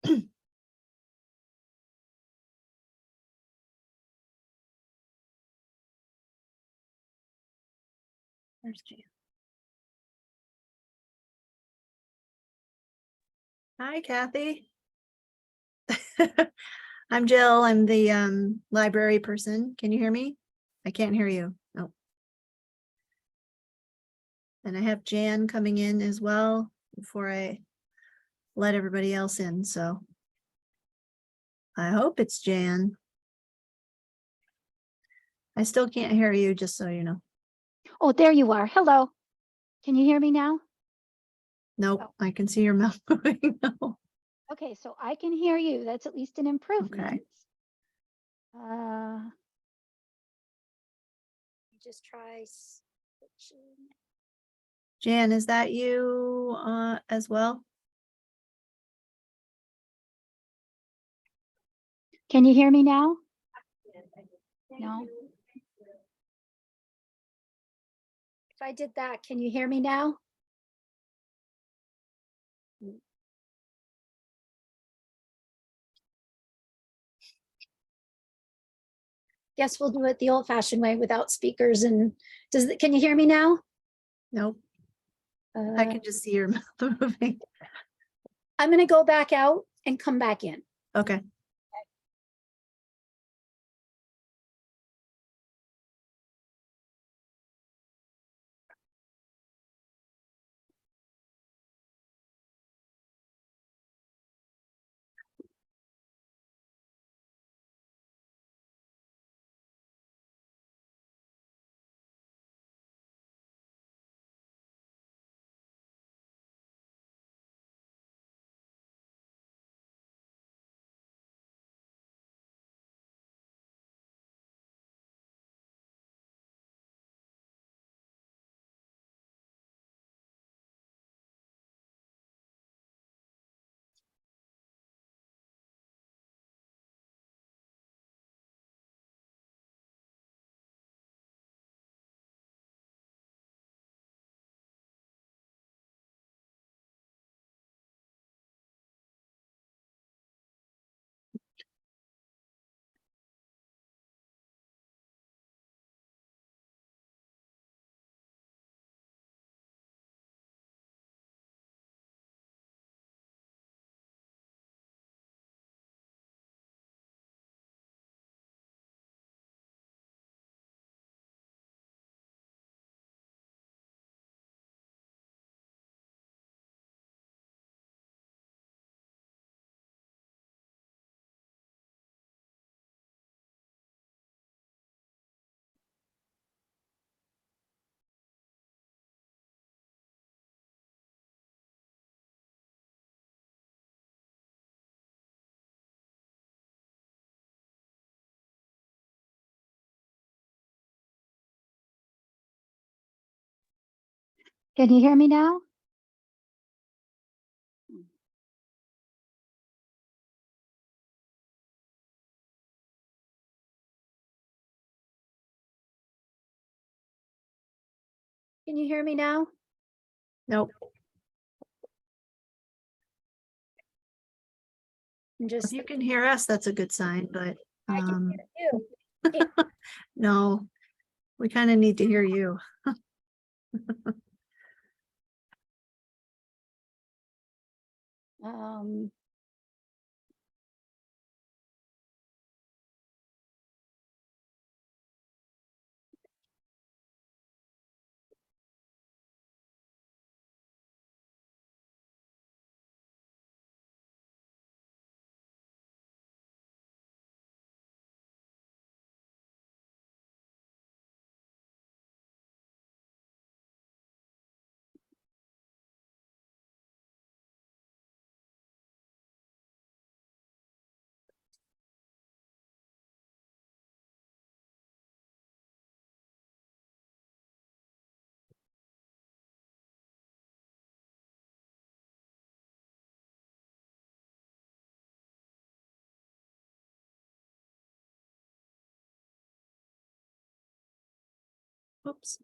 There's Jan. Hi, Kathy. I'm Jill. I'm the library person. Can you hear me? I can't hear you. No. And I have Jan coming in as well before I let everybody else in. So I hope it's Jan. I still can't hear you, just so you know. Oh, there you are. Hello. Can you hear me now? Nope, Oh. I can see your mouth moving now. Okay, so I can hear you. That's at least an improvement. Just try switching. Jan, is that you as well? Can you hear me now? No. If I did that, can you hear me now? Guess we'll do it the old-fashioned way without speakers. And can you hear me now? Nope. I can just see your mouth moving. I'm going to go back out and come back in. Okay. Can you hear me now? Can you hear me now? Nope. Just If you can hear us, that's a good sign, but I can hear you. no, we kind of need to hear you. Oops.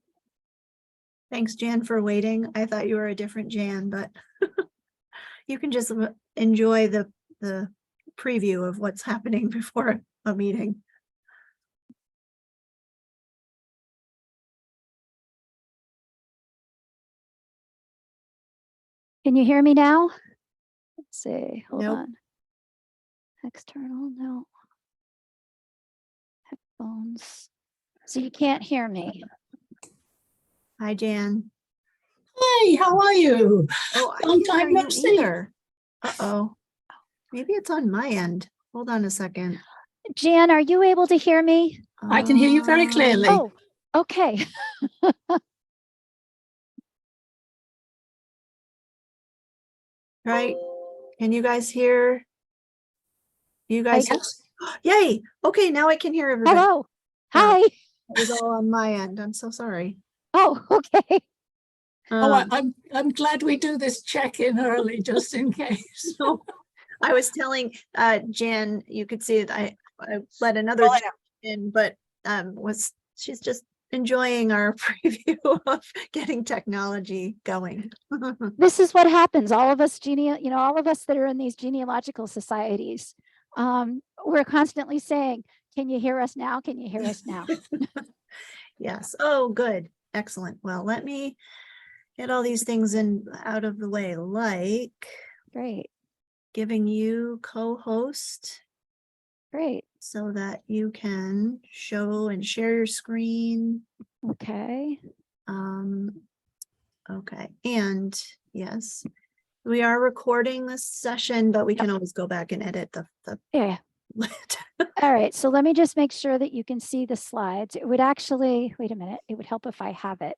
Thanks, Jan, for waiting. I thought you were a different Jan, but you can just enjoy the the preview of what's happening before a meeting. Can you hear me now? Let's see, hold Nope. on. External, no. Headphones. So you can't hear me. Hi, Jan. Hey, how are you? Oh, I Long can't hear time no you see. either. Uh-oh. Maybe it's on my end. Hold on a second. Jan, are you able to hear me? I can hear you very clearly. Oh, okay. Right. Can you guys hear? You guys, Yes. yay. Okay, now I can hear everybody. Hello. Yeah. Hi. It was all on my end. I'm so sorry. Oh, okay. Oh, I'm glad we do this check-in early just in case. So I was telling Jan, you could see that I let another Jan in, but she's just enjoying our preview of getting technology going. This is what happens. All of us all of us that are in these genealogical societies, we're constantly saying, can you hear us now? Can you hear us now? Yes. Oh, good. Excellent. Well, let me get all these things out of the way, like Great. giving you co-host Great. so that you can show and share your screen. Okay. Okay, and yes, we are recording this session, but we can always go back and edit the Yeah. All right. So let me just make sure that you can see the slides. It would actually, wait a minute. It would help if I have it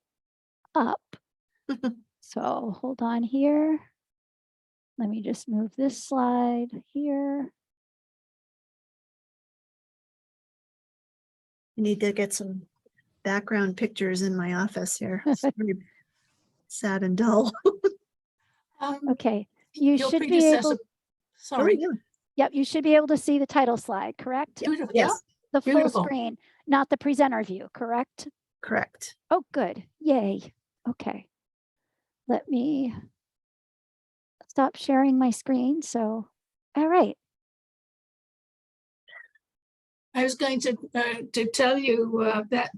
up. So hold on here. Let me just move this slide here. I need to get some background pictures in my office here. It's very sad and dull. Okay. You Your should be predecessor, able, sorry. Oh, yep, you should be able to see the title slide, correct? Beautiful. yeah. Yeah, Yes, The full beautiful. screen, not the presenter view, correct? correct. Oh, good. Yay. Okay. Let me stop sharing my screen. So, all right. I was going to tell you that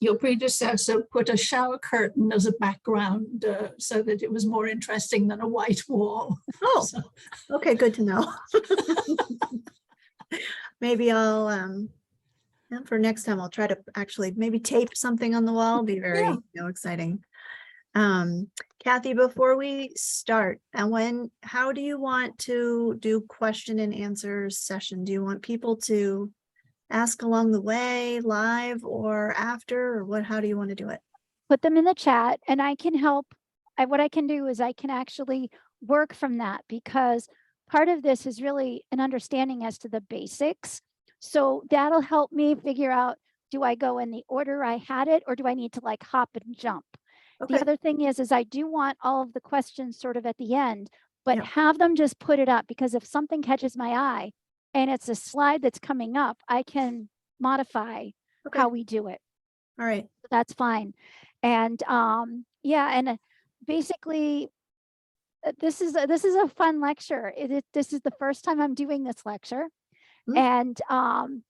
your predecessor put a shower curtain as a background so that it was more interesting than a white wall. Oh, So, okay, good to know. Maybe I'll and for next time I'll try to actually maybe tape something on the wall. Be very exciting. Kathy, before we start, and how do you want to do question and answers session? Do you want people to ask along the way, live or after, or what? How do you want to do it? Put them in the chat and I can help. What I can do is I can actually work from that, because part of this is really an understanding as to the basics. So that'll help me figure out, do I go in the order I had it, or do I need to like hop and jump? Okay. The other thing is I do want all of the questions sort of at the end, but Yep. have them just put it up, because if something catches my eye and it's a slide that's coming up, I can modify Okay. how we do it. All right. That's fine. And yeah, and basically this is a fun lecture. This is the first time I'm doing this lecture. And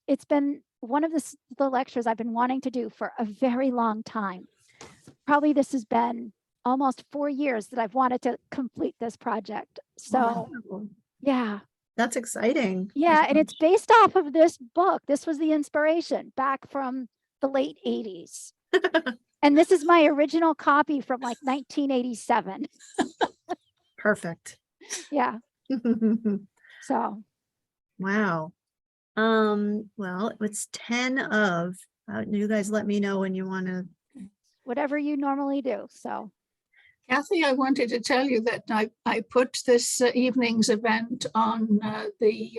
it's been one of the lectures I've been wanting to do for a very long time. Probably this has been almost 4 years that I've wanted to complete this project. So Wow. yeah. That's exciting. Yeah, and it's based off of this book. This was the inspiration back from the late 80s. And this is my original copy from like 1987. Perfect. Yeah. So. Wow. Well, it's 10 of, you guys let me know when you want to. Whatever you normally do. So. Kathy, I wanted to tell you that I put this evening's event on the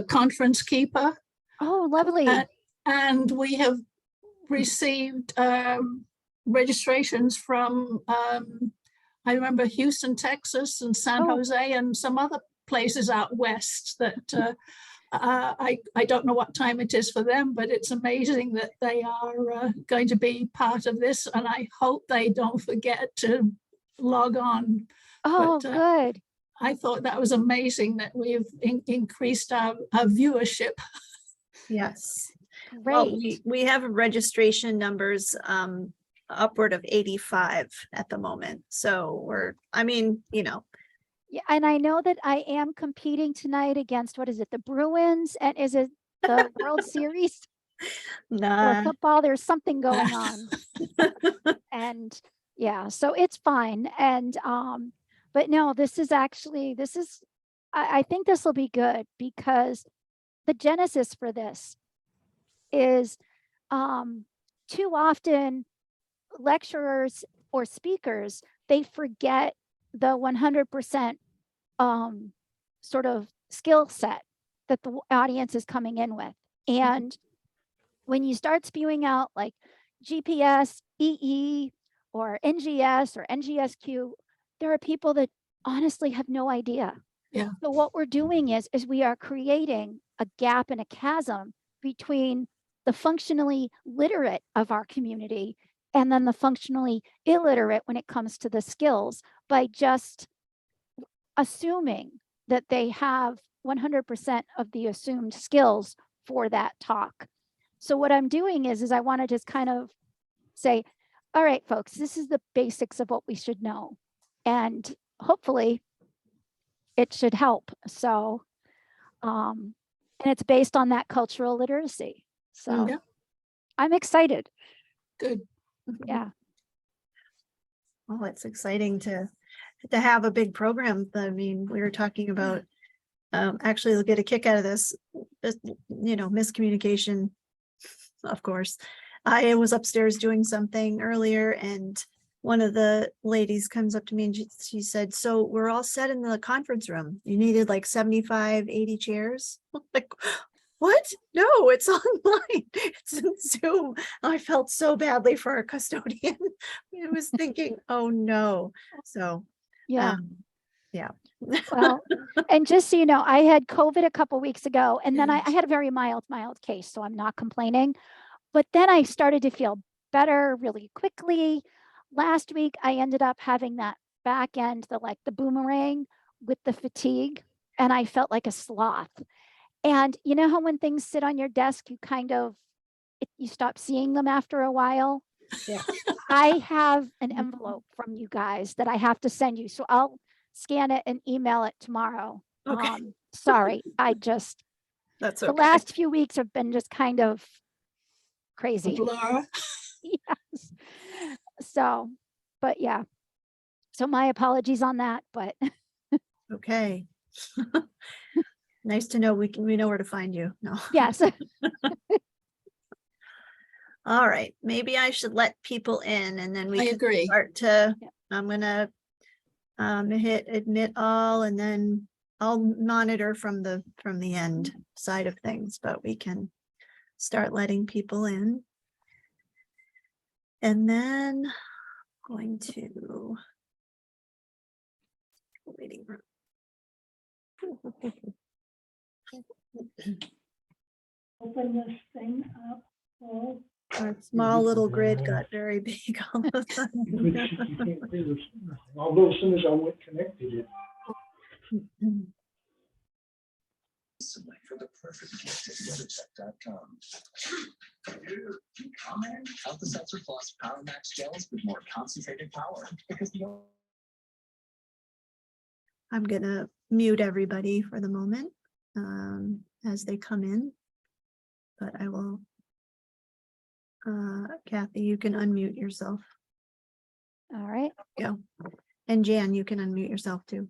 Conference Keeper. Oh, lovely. And we have received registrations from, I remember Houston, Texas, and San Jose, and some other places out west that I don't know what time it is for them, but it's amazing that they are going to be part of this, and I hope they don't forget to log on. Oh, but, good. I thought that was amazing that we've increased our viewership. Yes. Well, Great. we have registration numbers upward of 85 at the moment. So we're, I mean, you know, Yeah, and I know that I am competing tonight against, what is it, the Bruins, and is it the World Series or nah, football? There's something going on. And yeah, so it's fine. And but no, this is actually, I think this will be good, because the genesis for this is too often lecturers or speakers, they forget the 100% sort of skill set that the audience is coming in with. And when you start spewing out like GPS, EE, or NGS or NGSQ, there are people that honestly have no idea. Yeah. So what we're doing is we are creating a gap and a chasm between the functionally literate of our community and then the functionally illiterate when it comes to the skills, by just assuming that they have 100% of the assumed skills for that talk. So what I'm doing is I want to just kind of say, all right, folks, this is the basics of what we should know. And hopefully it should help. So, and it's based on that cultural literacy. So Yeah. I'm excited. Good. Yeah. well, it's exciting to have a big program. I mean, we were talking about actually they'll get a kick out of this, you know, miscommunication, of course. I was upstairs doing something earlier and one of the ladies comes up to me and she said, so we're all set in the conference room. You needed like 75, 80 chairs. Like, what? No, it's online. It's in Zoom. I felt so badly for our custodian. I was thinking, oh no. So Yeah. yeah. Well, and just so you know, I had COVID a couple weeks ago, and then I had a very mild case, so I'm not complaining. But then I started to feel better really quickly. Last week, I ended up having that back end, the boomerang with the fatigue, and I felt like a sloth. And you know how when things sit on your desk, you kind of, you stop seeing them after a while? Yeah. I have an envelope from you guys that I have to send you. So I'll scan it and email it tomorrow. Okay. Sorry, That's the okay. last few weeks have been just kind of A crazy. blur. Yes. So, but yeah. So my apologies on that, but Okay. Nice to know we know where to find you. No. yes. All right, maybe I should let people in and then we I can agree. start to, Yeah. I'm gonna hit admit all and then I'll monitor from the end side of things, but we can start letting people in. And then going to waiting room. Open this thing up. Oh. Our small little grid got very big all of a You sudden. can't do this. Although as soon as I went connected it. Select for the perfect gift at weathertech.com. Alka-Seltzer Plus Power Max gels with more concentrated power because the I'm gonna mute everybody for the moment as they come in, but I will. Kathy, you can unmute yourself. All right. Go. And Jan, you can unmute yourself too.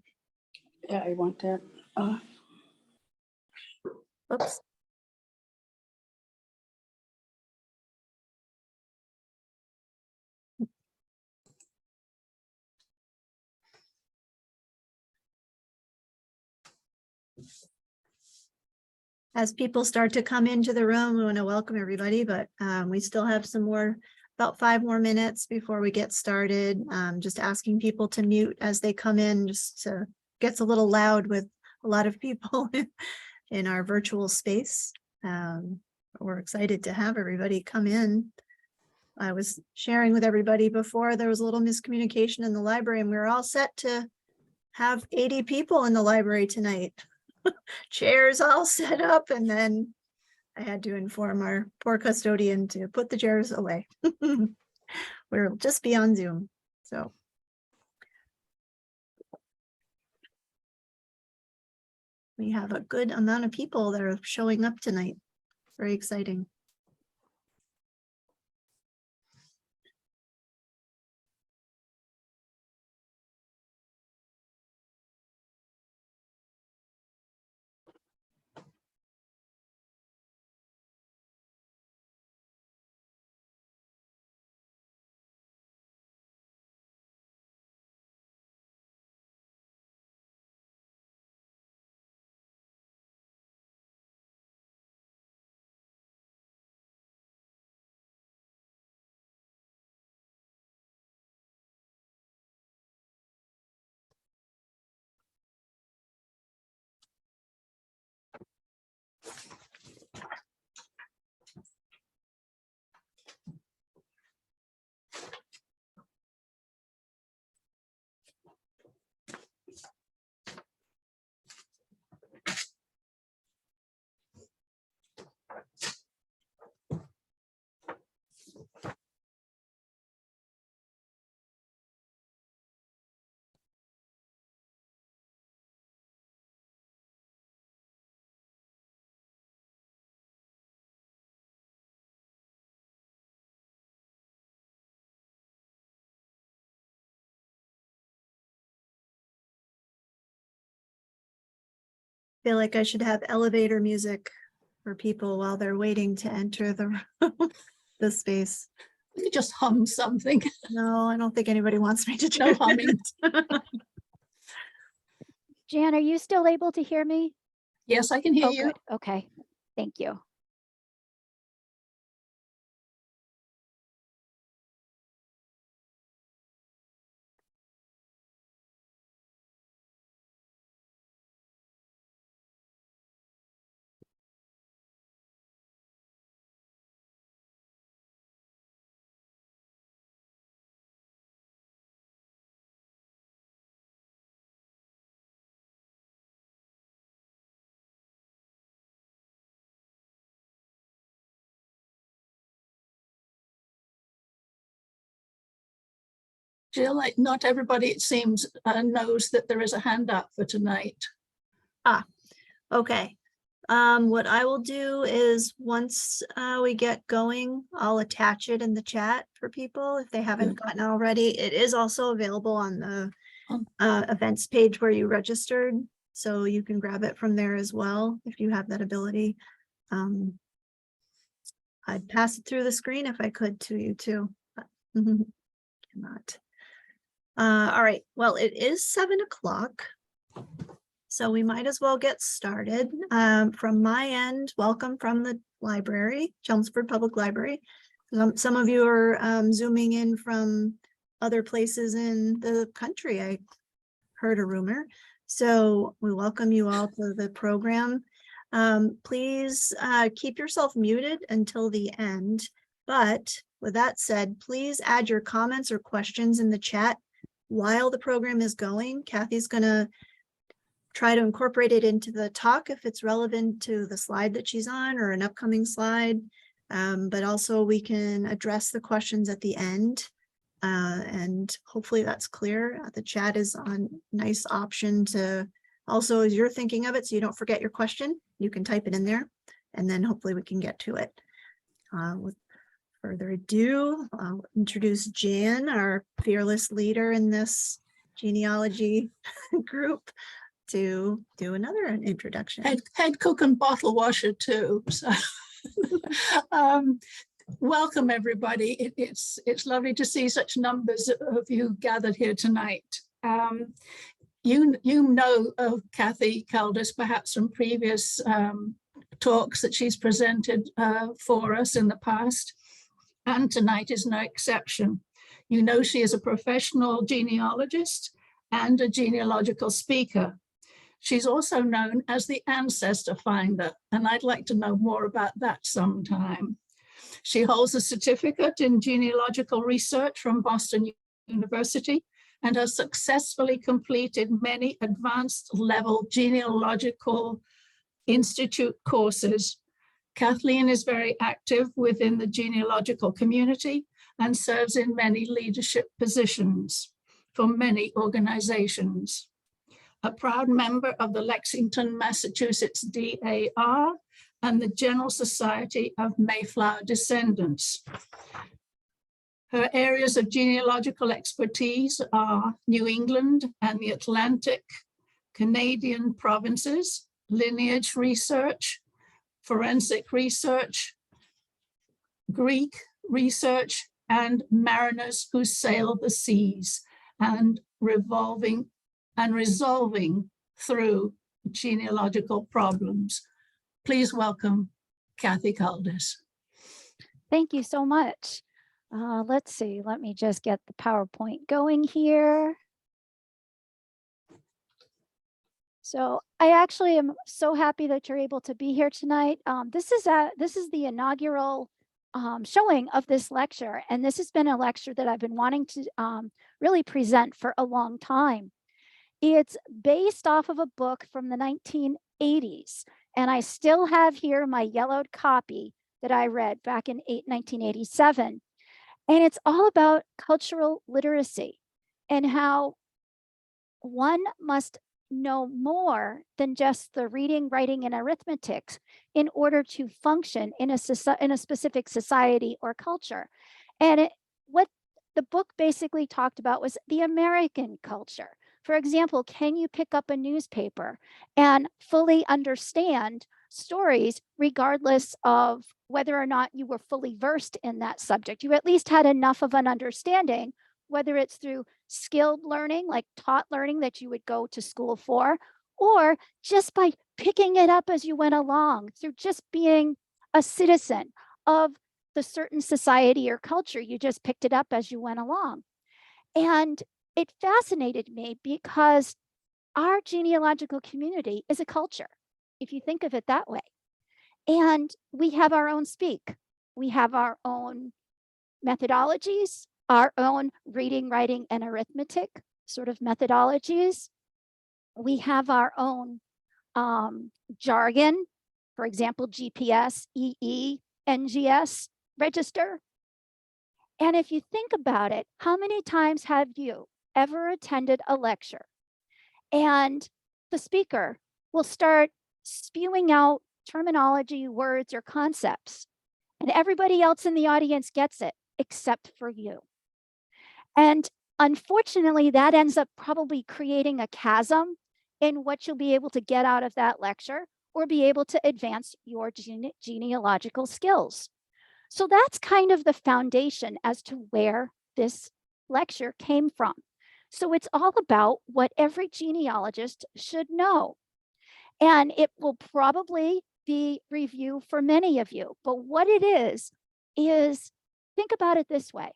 Yeah, I want that. Oops. As people start to come into the room, we want to welcome everybody, but we still have about 5 more minutes before we get started. Just asking people to mute as they come in, gets a little loud with a lot of people in our virtual space. We're excited to have everybody come in. I was sharing with everybody before, there was a little miscommunication in the library and we were all set to have 80 people in the library tonight. Chairs all set up, and then I had to inform our poor custodian to put the chairs away. We'll just be on Zoom, so. We have a good amount of people that are showing up tonight. Very exciting. Feel like I should have elevator music for people while they're waiting to enter the space. We could just hum something. No, I don't think anybody wants me to do No humming. that. Jan, are you still able to hear me? Yes, I can hear Oh, you. good. Okay, thank you. Jill, not everybody, it seems, knows that there is a hand up for tonight. Okay. What I will do is once we get going, I'll attach it in the chat for people if they haven't gotten it already. It is also available on the events page where you registered, so you can grab it from there as well if you have that ability. I'd pass it through the screen if I could to you too, but cannot. All right, well, it is 7 o'clock. So we might as well get started. From my end, welcome from the library, Chelmsford Public Library. Some of you are zooming in from other places in the country. I heard a rumor. So we welcome you all to the program. Please keep yourself muted until the end. But with that said, please add your comments or questions in the chat while the program is going. Kathy's gonna try to incorporate it into the talk if it's relevant to the slide that she's on or an upcoming slide. But also we can address the questions at the end. And hopefully that's clear. The chat is a nice option to also, as you're thinking of it, so you don't forget your question, you can type it in there and then hopefully we can get to it. With further ado, I'll introduce Jan, our fearless leader in this genealogy group, to do another introduction. Head cook and bottle washer too. So welcome everybody. It's lovely to see such numbers of you gathered here tonight. You know of Kathy Caldas perhaps from previous talks that she's presented for us in the past, and tonight is no exception. You know she is a professional genealogist and a genealogical speaker. She's also known as the ancestor finder, and I'd like to know more about that sometime. She holds a certificate in genealogical research from Boston University and has successfully completed many advanced level genealogical institute courses. Kathleen is very active within the genealogical community and serves in many leadership positions for many organizations. A proud member of the Lexington, Massachusetts DAR and the General Society of Mayflower Descendants. Her areas of genealogical expertise are New England and the Atlantic, Canadian provinces, lineage research, forensic research, Greek research, and mariners who sail the seas and resolving through genealogical problems. Please welcome Kathy Caldas. Thank you so much. Let's see, let me just get the PowerPoint going here. So I actually am so happy that you're able to be here tonight. This is the inaugural showing of this lecture, and this has been a lecture that I've been wanting to really present for a long time. It's based off of a book from the 1980s, and I still have here my yellowed copy that I read back in 1987. And it's all about cultural literacy and how one must know more than just the reading, writing, and arithmetic in order to function in a specific society or culture. And what the book basically talked about was the American culture. For example, can you pick up a newspaper and fully understand stories regardless of whether or not you were fully versed in that subject? You at least had enough of an understanding, whether it's through skilled learning, like taught learning that you would go to school for, or just by picking it up as you went along, through just being a citizen of the certain society or culture. You just picked it up as you went along. And it fascinated me because our genealogical community is a culture, if you think of it that way. And we have our own speak. We have our own methodologies, our own reading, writing, and arithmetic sort of methodologies. We have our own jargon, for example, GPS, EE, NGS register. And if you think about it, how many times have you ever attended a lecture and the speaker will start spewing out terminology, words, or concepts, and everybody else in the audience gets it except for you? And unfortunately, that ends up probably creating a chasm in what you'll be able to get out of that lecture or be able to advance your genealogical skills. So that's kind of the foundation as to where this lecture came from. So it's all about what every genealogist should know. And it will probably be review for many of you. But what it is think about it this way.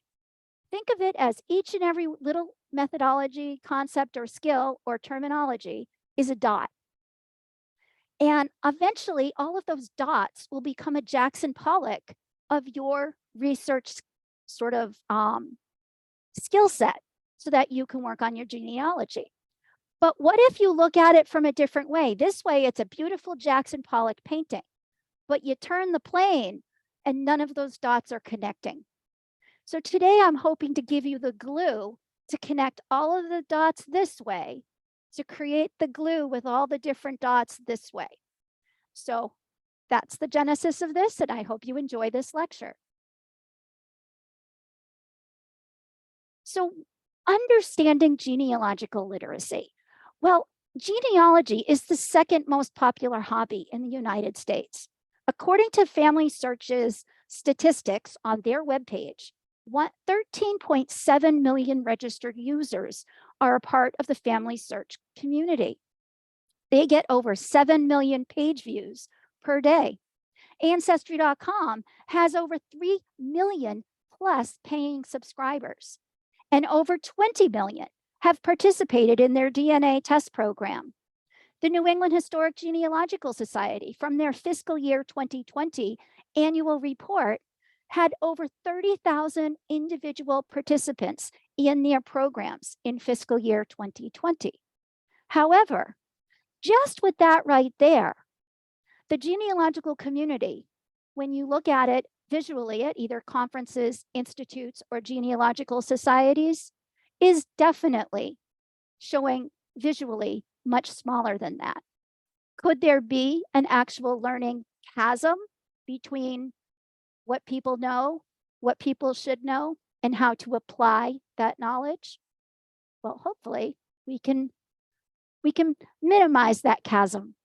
Think of it as each and every little methodology, concept, or skill or terminology is a dot. And eventually, all of those dots will become a Jackson Pollock of your research sort of skill set so that you can work on your genealogy. But what if you look at it from a different way? This way, it's a beautiful Jackson Pollock painting, but you turn the plane and none of those dots are connecting. So today I'm hoping to give you the glue to connect all of the dots this way to create the glue with all the different dots this way. So that's the genesis of this, and I hope you enjoy this lecture. So understanding genealogical literacy. Well, genealogy is the second most popular hobby in the United States. According to Family Search's statistics on their webpage, 13.7 million registered users are a part of the Family Search community. They get over 7 million page views per day. Ancestry.com has over 3 million plus paying subscribers, and over 20 million have participated in their DNA test program. The New England Historic Genealogical Society, from their fiscal year 2020 annual report, had over 30,000 individual participants in their programs in fiscal year 2020. However, just with that right there, the genealogical community, when you look at it visually at either conferences, institutes, or genealogical societies, is definitely showing visually much smaller than that. Could there be an actual learning chasm between what people know, what people should know, and how to apply that knowledge? Well, hopefully we can minimize that chasm.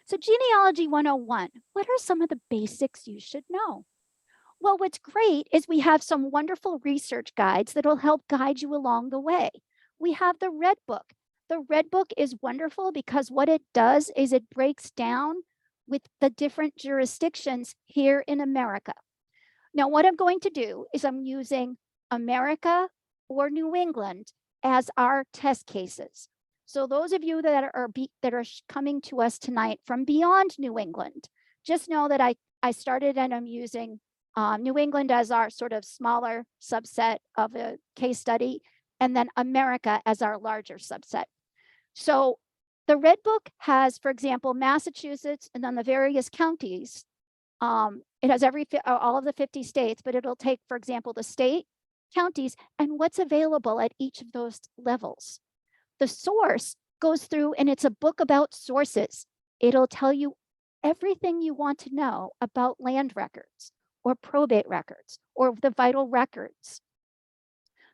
So Genealogy 101, what are some of the basics you should know? Well, what's great is we have some wonderful research guides that'll help guide you along the way. We have the Red Book. The Red Book is wonderful because what it does is it breaks down with the different jurisdictions here in America. Now, what I'm going to do is I'm using America or New England as our test cases. So those of you that are coming to us tonight from beyond New England, just know that I started and I'm using New England as our sort of smaller subset of a case study, and then America as our larger subset. So the Red Book has, for example, Massachusetts and then the various counties. It has all of the 50 states, but it'll take, for example, the state, counties, and what's available at each of those levels. The source goes through and it's a book about sources. It'll tell you everything you want to know about land records or probate records or the vital records.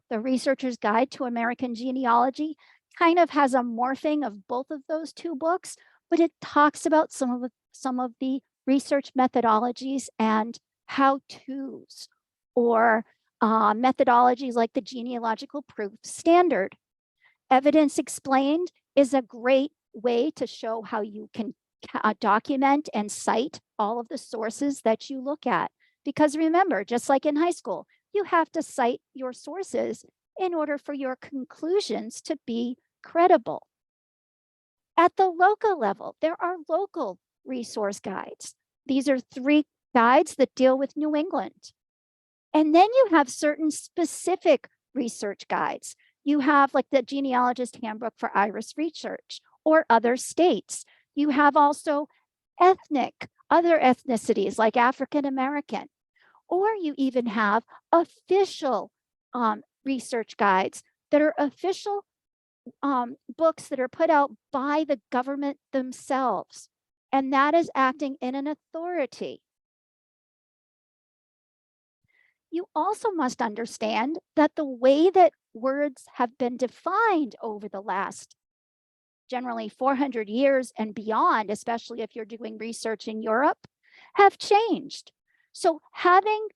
The Researcher's Guide to American Genealogy kind of has a morphing of both of those two books, but it talks about some of the research methodologies and how-tos, or methodologies like the genealogical proof standard. Evidence Explained is a great way to show how you can document and cite all of the sources that you look at. Because remember, just like in high school, you have to cite your sources in order for your conclusions to be credible. At the local level, there are local resource guides. These are 3 guides that deal with New England. And then you have certain specific research guides. You have like the Genealogist Handbook for Iris Research or other states. You have also other ethnicities like African American, or you even have official research guides that are official books that are put out by the government themselves. And that is acting in an authority. You also must understand that the way that words have been defined over the last generally 400 years and beyond, especially if you're doing research in Europe, have changed. So having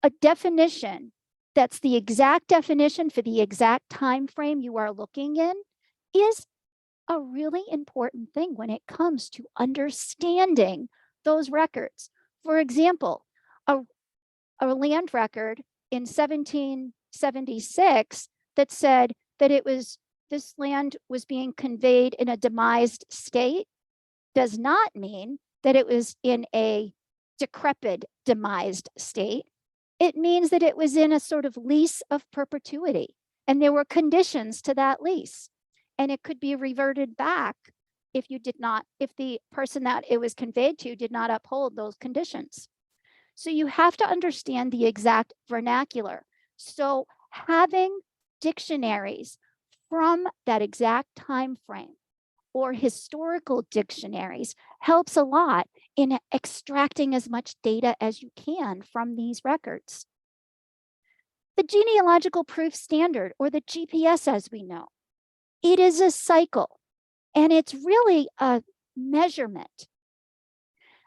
a definition that's the exact definition for the exact time frame you are looking in is a really important thing when it comes to understanding those records. For example, a land record in 1776 that said that this land was being conveyed in a demised state does not mean that it was in a decrepit demised state. It means that it was in a sort of lease of perpetuity, and there were conditions to that lease, and it could be reverted back if the person that it was conveyed to did not uphold those conditions. So you have to understand the exact vernacular. So having dictionaries from that exact time frame or historical dictionaries helps a lot in extracting as much data as you can from these records. The genealogical proof standard, or the GPS as we know, it is a cycle and it's really a measurement.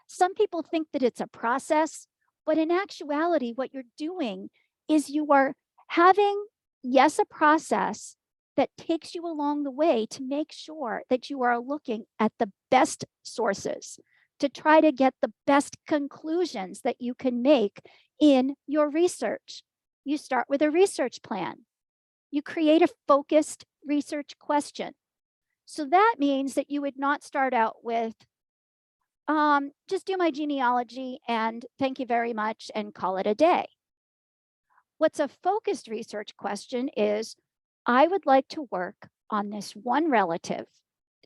Some people think that it's a process, but in actuality, what you're doing is you are having, yes, a process that takes you along the way to make sure that you are looking at the best sources to try to get the best conclusions that you can make in your research. You start with a research plan. You create a focused research question. So that means that you would not start out with, just do my genealogy and thank you very much and call it a day. What's a focused research question is, I would like to work on this one relative,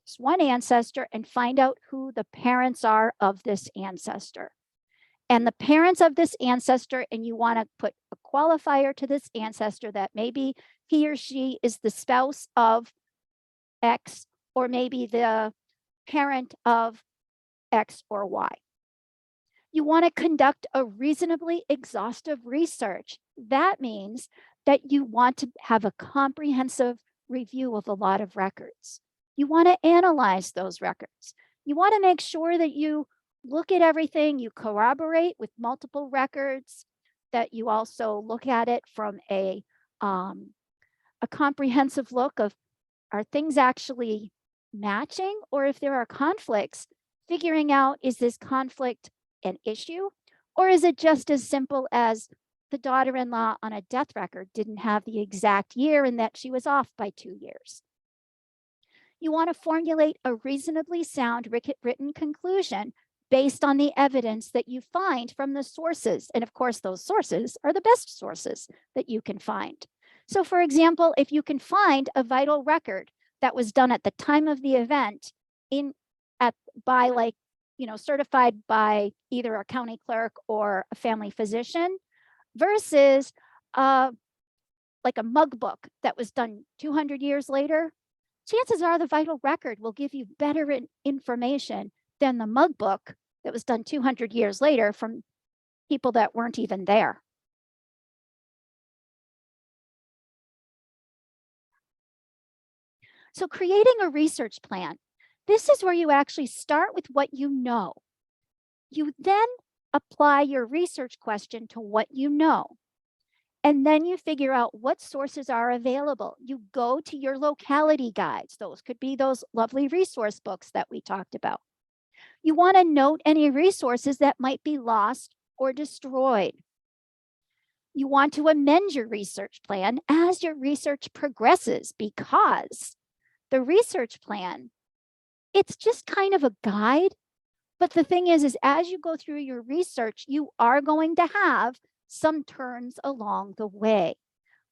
this one ancestor, and find out who the parents are of this ancestor. And the parents of this ancestor, and you want to put a qualifier to this ancestor that maybe he or she is the spouse of X, or maybe the parent of X or Y. You want to conduct a reasonably exhaustive research. That means that you want to have a comprehensive review of a lot of records. You want to analyze those records. You want to make sure that you look at everything, you corroborate with multiple records, that you also look at it from a comprehensive look of, are things actually matching, or if there are conflicts, figuring out, is this conflict an issue, or is it just as simple as the daughter-in-law on a death record didn't have the exact year and that she was off by 2 years? You want to formulate a reasonably sound written conclusion based on the evidence that you find from the sources. And of course, those sources are the best sources that you can find. So for example, if you can find a vital record that was done at the time of the event by like, certified by either a county clerk or a family physician, versus like a mug book that was done 200 years later, chances are the vital record will give you better information than the mug book that was done 200 years later from people that weren't even there. So creating a research plan, this is where you actually start with what you know. You then apply your research question to what you know. And then you figure out what sources are available. You go to your locality guides. Those could be those lovely resource books that we talked about. You want to note any resources that might be lost or destroyed. You want to amend your research plan as your research progresses, because the research plan, it's just kind of a guide. But the thing is as you go through your research, you are going to have some turns along the way,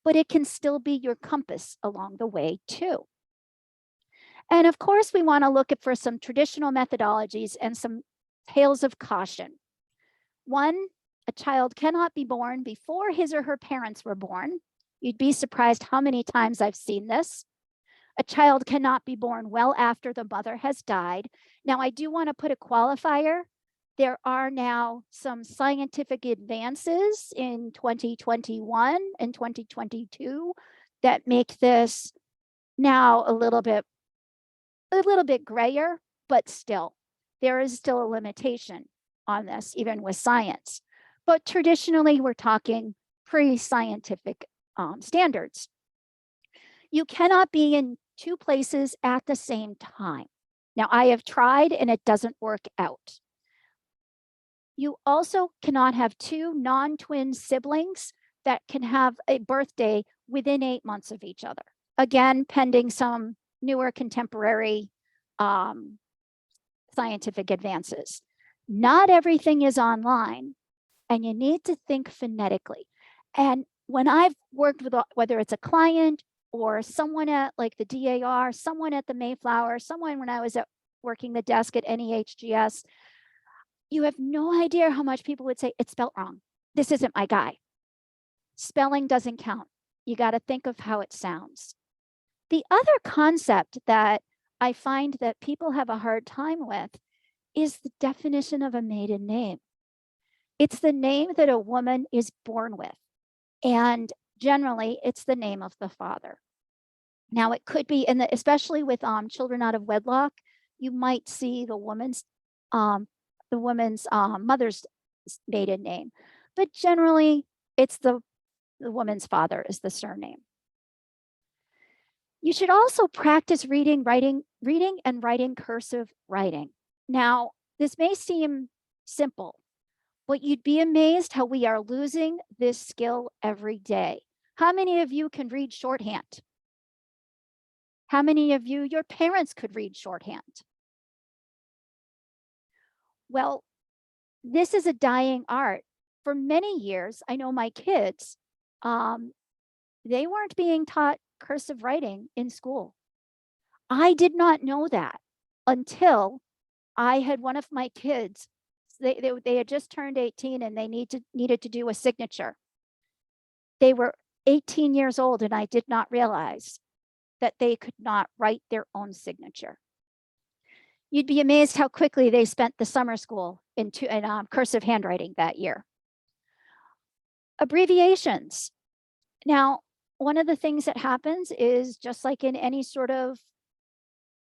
but it can still be your compass along the way too. And of course, we want to look for some traditional methodologies and some tales of caution. One, a child cannot be born before his or her parents were born. You'd be surprised how many times I've seen this. A child cannot be born well after the mother has died. Now, I do want to put a qualifier. There are now some scientific advances in 2021 and 2022 that make this now a little bit grayer, but still, there is still a limitation on this, even with science. But traditionally, we're talking pre-scientific standards. You cannot be in 2 places at the same time. Now, I have tried and it doesn't work out. You also cannot have 2 non-twin siblings that can have a birthday within 8 months of each other. Again, pending some newer contemporary scientific advances. Not everything is online, and you need to think phonetically. And when I've worked with, whether it's a client or someone at like the DAR, someone at the Mayflower, someone when I was working the desk at NEHGS, you have no idea how much people would say, it's spelled wrong. This isn't my guy. Spelling doesn't count. You got to think of how it sounds. The other concept that I find that people have a hard time with is the definition of a maiden name. It's the name that a woman is born with. And generally, it's the name of the father. Now, it could be, especially with children out of wedlock, you might see the woman's mother's maiden name, but generally, it's the woman's father is the surname. You should also practice reading and writing cursive writing. Now, this may seem simple, but you'd be amazed how we are losing this skill every day. How many of you can read shorthand? How many of you, your parents could read shorthand? Well, this is a dying art. For many years, I know my kids, they weren't being taught cursive writing in school. I did not know that until I had one of my kids. They had just turned 18 and they needed to do a signature. They were 18 years old and I did not realize that they could not write their own signature. You'd be amazed how quickly they spent the summer school in cursive handwriting that year. Abbreviations. Now, one of the things that happens is, just like in any sort of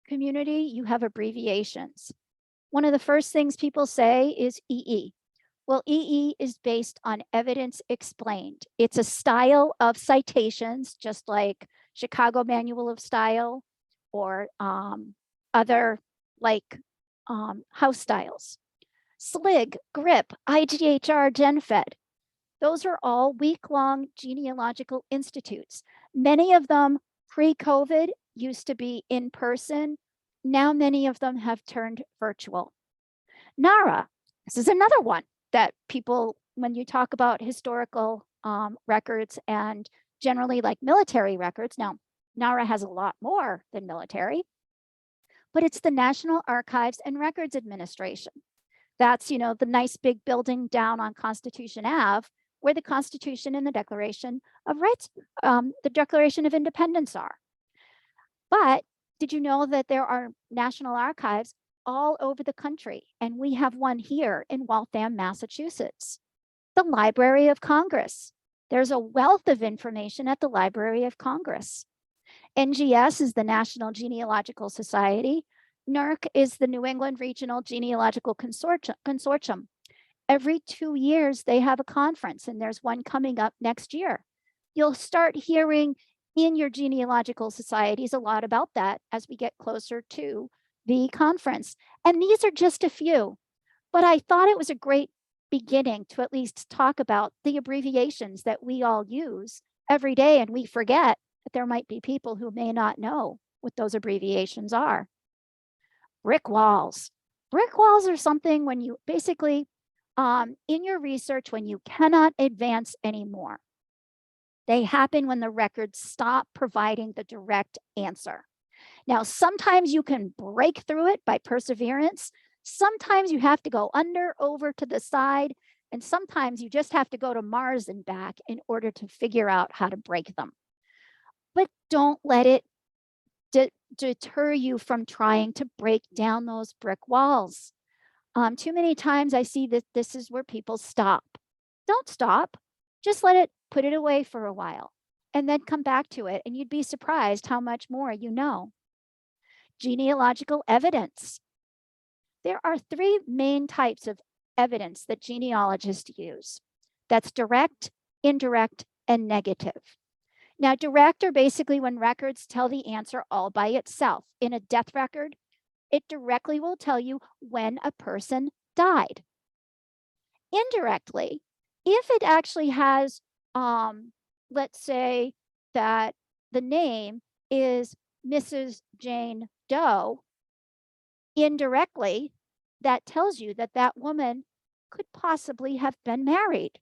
community, you have abbreviations. One of the first things people say is EE. Well, EE is based on evidence explained. It's a style of citations, just like Chicago Manual of Style or other like house styles. SLIG, GRIP, IGHR, GenFed. Those are all week-long genealogical institutes. Many of them pre-COVID used to be in person. Now many of them have turned virtual. NARA, this is another one that people, when you talk about historical records and generally like military records, now NARA has a lot more than military, but it's the National Archives and Records Administration. That's, you know, the nice big building down on Constitution Ave, where the Constitution and the Declaration of Rights, the Declaration of Independence are. But did you know that there are national archives all over the country? And we have one here in Waltham, Massachusetts. The Library of Congress. There's a wealth of information at the Library of Congress. NGS is the National Genealogical Society. NERC is the New England Regional Genealogical Consortium. Every 2 years, they have a conference, and there's one coming up next year. You'll start hearing in your genealogical societies a lot about that as we get closer to the conference. And these are just a few, but I thought it was a great beginning to at least talk about the abbreviations that we all use every day, and we forget that there might be people who may not know what those abbreviations are. Brick walls. Brick walls are something when you basically, in your research, when you cannot advance anymore. They happen when the records stop providing the direct answer. Now, sometimes you can break through it by perseverance. Sometimes you have to go under, over to the side, and sometimes you just have to go to Mars and back in order to figure out how to break them. But don't let it deter you from trying to break down those brick walls. Too many times I see that this is where people stop. Don't stop. Just put it away for a while and then come back to it, and you'd be surprised how much more you know. Genealogical evidence. There are 3 main types of evidence that genealogists use. That's direct, indirect, and negative. Now, direct are basically when records tell the answer all by itself. In a death record, it directly will tell you when a person died. Indirectly, if it actually has, let's say that the name is Mrs. Jane Doe, indirectly, that tells you that that woman could possibly have been married.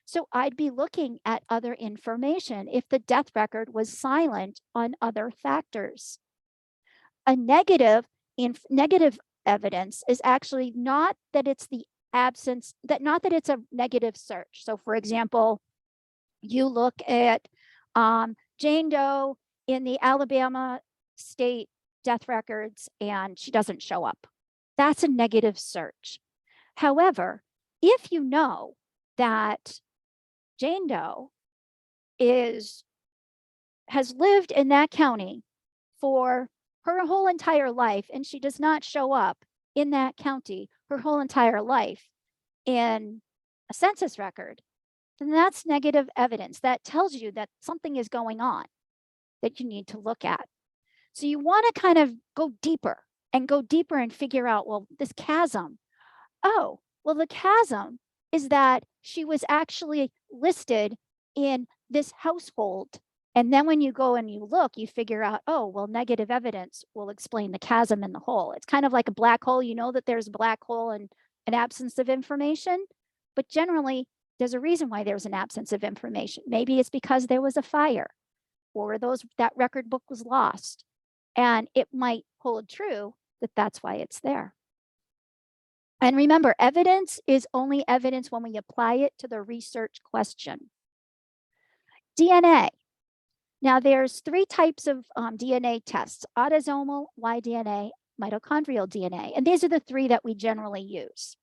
So I'd be looking at other information if the death record was silent on other factors. A negative evidence is actually not that it's the absence, not that it's a negative search. So for example, you look at Jane Doe in the Alabama state death records and she doesn't show up. That's a negative search. However, if you know that Jane Doe has lived in that county for her whole entire life and she does not show up in that county her whole entire life in a census record, then that's negative evidence. That tells you that something is going on that you need to look at. So you want to kind of go deeper and figure out, well, this chasm. Oh, well, the chasm is that she was actually listed in this household. And then when you go and you look, you figure out, oh, well, negative evidence will explain the chasm in the hole. It's kind of like a black hole. You know that there's a black hole and an absence of information, but generally There's a reason why there's an absence of information. Maybe it's because there was a fire or that record book was lost. And it might hold true that that's why it's there. And remember, evidence is only evidence when we apply it to the research question. DNA. Now there's 3 types of DNA tests: autosomal, Y-DNA, mitochondrial DNA. And these are the 3 that we generally use.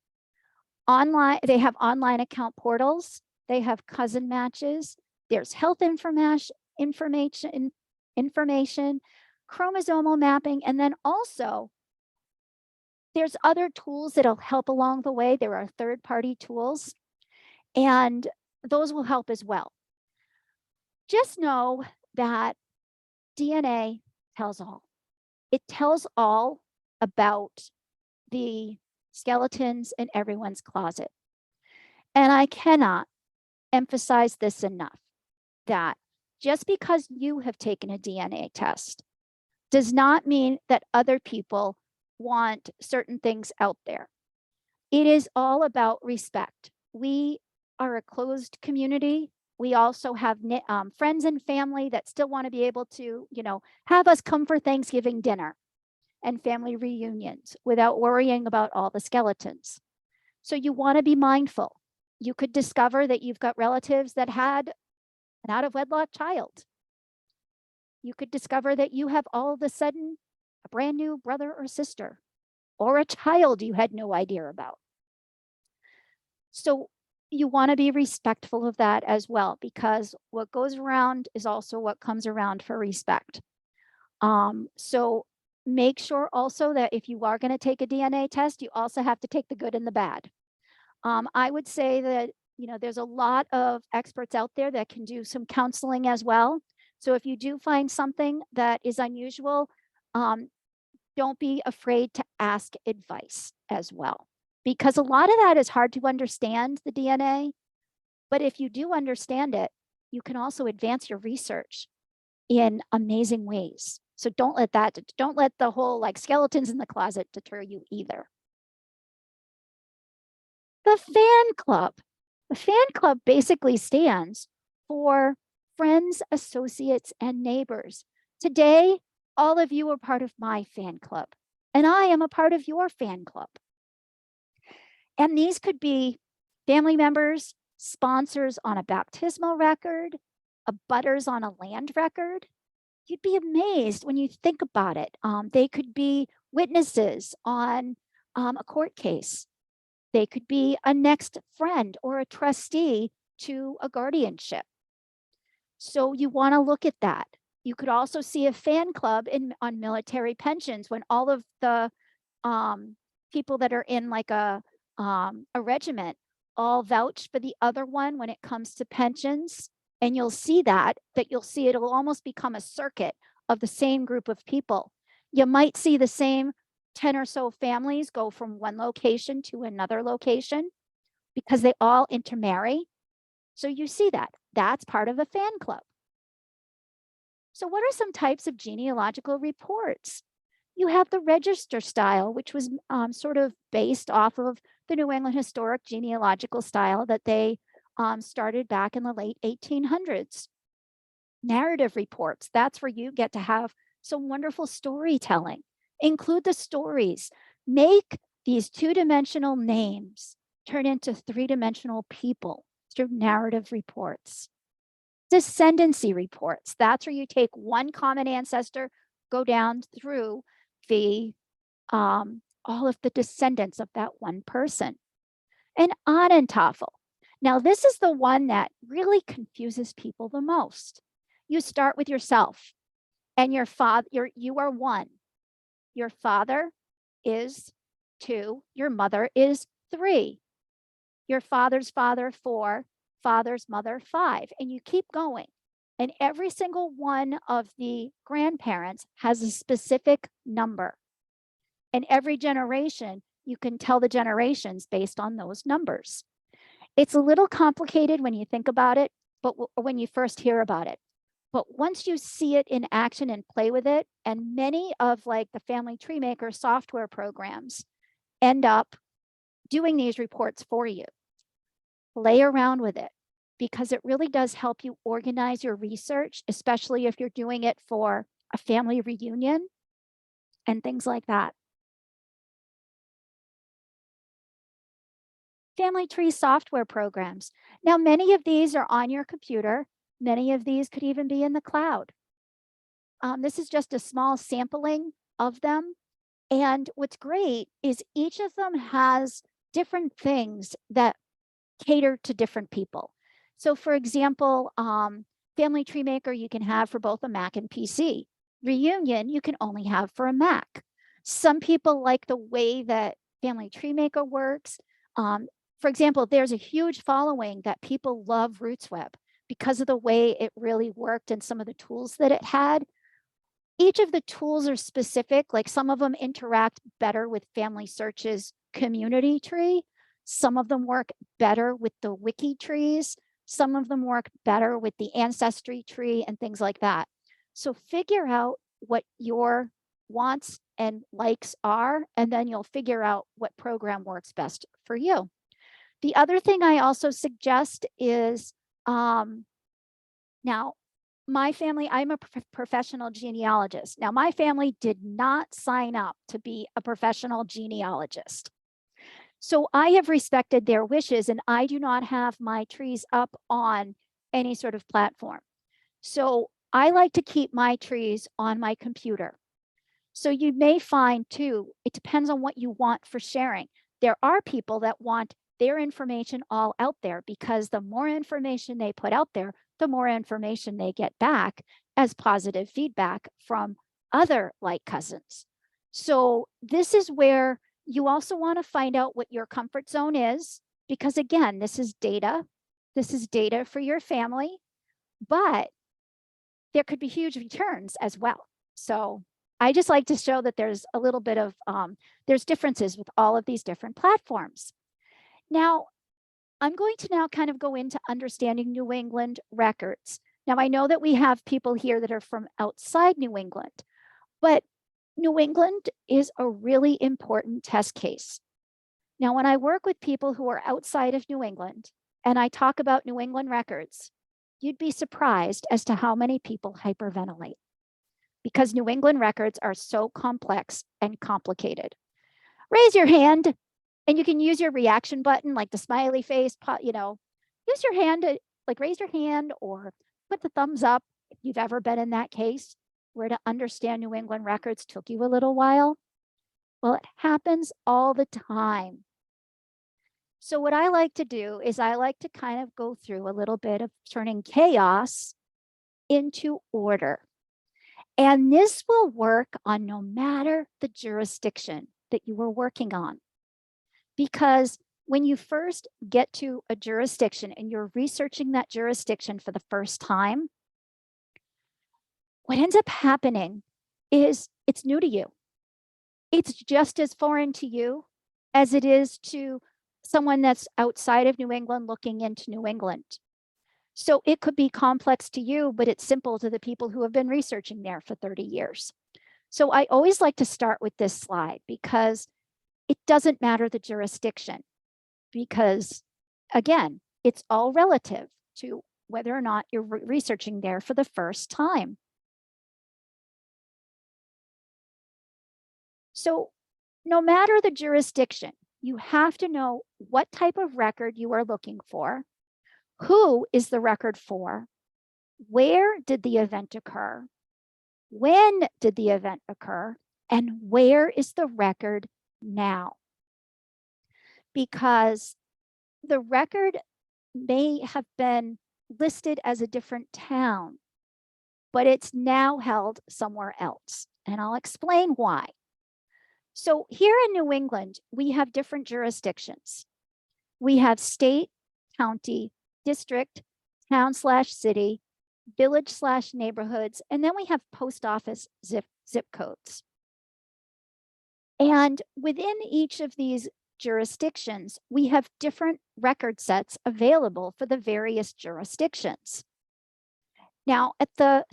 Online, they have online account portals. They have cousin matches. There's health information, chromosomal mapping, and then also there's other tools that'll help along the way. There are third-party tools, and those will help as well. Just know that DNA tells all. It tells all about the skeletons in everyone's closet. And I cannot emphasize this enough, that just because you have taken a DNA test does not mean that other people want certain things out there. It is all about respect. We are a closed community. We also have friends and family that still want to be able to, have us come for Thanksgiving dinner and family reunions without worrying about all the skeletons. So you want to be mindful. You could discover that you've got relatives that had an out-of-wedlock child. You could discover that you have all of a sudden a brand new brother or sister, or a child you had no idea about. So you want to be respectful of that as well, because what goes around is also what comes around for respect. So make sure also that if you are going to take a DNA test, you also have to take the good and the bad. I would say that, there's a lot of experts out there that can do some counseling as well. So if you do find something that is unusual, don't be afraid to ask advice as well, because a lot of that is hard to understand, the DNA. But if you do understand it, you can also advance your research in amazing ways. So don't let the whole skeletons in the closet deter you either. The fan club. The fan club basically stands for friends, associates, and neighbors. Today, all of you are part of my fan club, and I am a part of your fan club. And these could be family members, sponsors on a baptismal record, abutters on a land record. You'd be amazed when you think about it. They could be witnesses on a court case. They could be a next friend or a trustee to a guardianship. So you want to look at that. You could also see a fan club on military pensions, when all of the people that are in a regiment all vouch for the other one when it comes to pensions. And you'll see it'll almost become a circuit of the same group of people. You might see the same 10 or so families go from one location to another location because they all intermarry. So you see that. That's part of a fan club. So what are some types of genealogical reports? You have the register style, which was sort of based off of the New England historic genealogical style that they started back in the late 1800s. Narrative reports, that's where you get to have some wonderful storytelling. Include the stories. Make these 2-dimensional names turn into 3-dimensional people through narrative reports. Descendancy reports, that's where you take one common ancestor, go down through the all of the descendants of that one person. And Ahnentafel. Now, this is the one that really confuses people the most. You start with yourself, and your father, you are 1. Your father is 2. Your mother is 3. Your father's father 4. Father's mother 5. And you keep going. And every single one of the grandparents has a specific number. And every generation, you can tell the generations based on those numbers. It's a little complicated when you think about it, but when you first hear about it. But once you see it in action and play with it, and many of the Family Tree Maker software programs end up doing these reports for you. play around with it, because it really does help you organize your research, especially if you're doing it for a family reunion and things like that. Family tree software programs. Now, many of these are on your computer. Many of these could even be in the cloud. This is just a small sampling of them. And what's great is each of them has different things that cater to different people. So for example, Family Tree Maker, you can have for both a Mac and PC. Reunion, you can only have for a Mac. Some people like the way that Family Tree Maker works. For example, there's a huge following that people love RootsWeb because of the way it really worked and some of the tools that it had. Each of the tools are specific, like some of them interact better with Family Search's community tree. Some of them work better with the wiki trees. Some of them work better with the ancestry tree and things like that. So figure out what your wants and likes are, and then you'll figure out what program works best for you. The other thing I also suggest is, now, my family, I'm a professional genealogist. Now, my family did not sign up to be a professional genealogist. So I have respected their wishes, and I do not have my trees up on any sort of platform. So I like to keep my trees on my computer. So you may find too, it depends on what you want for sharing. There are people that want their information all out there, because the more information they put out there, the more information they get back as positive feedback from other like cousins. So this is where you also want to find out what your comfort zone is, because again, this is data. This is data for your family, but there could be huge returns as well. So I just like to show that there's a little bit of, there's differences with all of these different platforms. Now, I'm going to now kind of go into understanding New England records. Now, I know that we have people here that are from outside New England, but New England is a really important test case. Now, when I work with people who are outside of New England and I talk about New England records, you'd be surprised as to how many people hyperventilate, because New England records are so complex and complicated. Raise your hand. And you can use your reaction button, like the smiley face, you know, use your hand to like raise your hand or put the thumbs up if you've ever been in that case where to understand New England records took you a little while. Well, it happens all the time. So what I like to do is I like to kind of go through a little bit of turning chaos into order. And this will work on no matter the jurisdiction that you are working on. Because when you first get to a jurisdiction and you're researching that jurisdiction for the first time, what ends up happening is it's new to you. It's just as foreign to you as it is to someone that's outside of New England looking into New England. So it could be complex to you, but it's simple to the people who have been researching there for 30 years. So I always like to start with this slide, because it doesn't matter the jurisdiction, because again, it's all relative to whether or not you're researching there for the first time. So no matter the jurisdiction, you have to know what type of record you are looking for, who is the record for, where did the event occur, when did the event occur, and where is the record now. Because the record may have been listed as a different town, but it's now held somewhere else. And I'll explain why. So here in New England, we have different jurisdictions. We have state, county, district, town/city, village/neighborhoods, and then we have post office zip codes. And within each of these jurisdictions, we have different record sets available for the various jurisdictions. Now, at the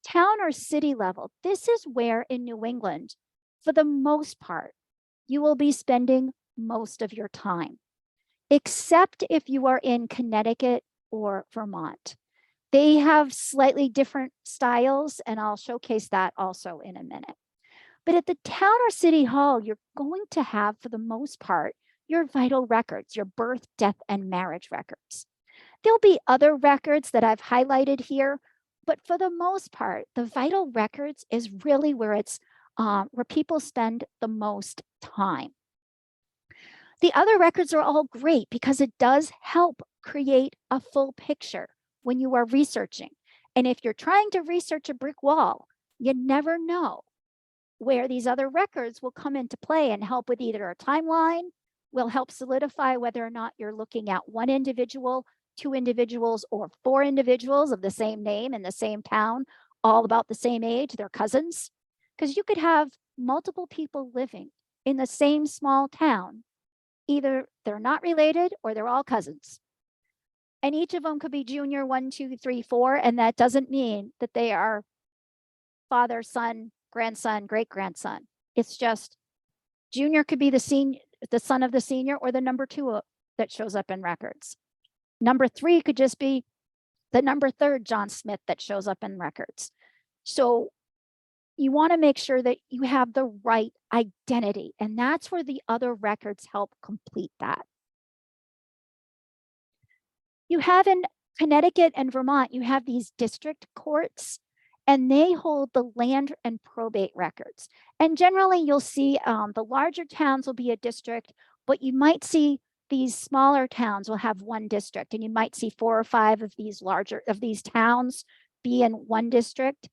town or city level, this is where in New England, for the most part, you will be spending most of your time. except if you are in Connecticut or Vermont. They have slightly different styles, and I'll showcase that also in a minute. But at the town or city hall, you're going to have, for the most part, your vital records, your birth, death, and marriage records. There'll be other records that I've highlighted here, but for the most part, the vital records is really where it's where people spend the most time. The other records are all great because it does help create a full picture when you are researching. And if you're trying to research a brick wall, you never know where these other records will come into play and help with either a timeline, will help solidify whether or not you're looking at one individual, two individuals, or four individuals of the same name in the same town, all about the same age, they're cousins. Because you could have multiple people living in the same small town. Either they're not related or they're all cousins. And each of them could be junior 1, 2, 3, 4. And that doesn't mean that they are father, son, grandson, great grandson. It's just junior could be the son of the senior, or the number 2 that shows up in records. Number 3 could just be the number 3rd John Smith that shows up in records. So you want to make sure that you have the right identity, and that's where the other records help complete that. You have in Connecticut and Vermont, you have these district courts, and they hold the land and probate records. And generally you'll see the larger towns will be a district, but you might see these smaller towns will have one district, and you might see 4 or 5 of these towns be in one district.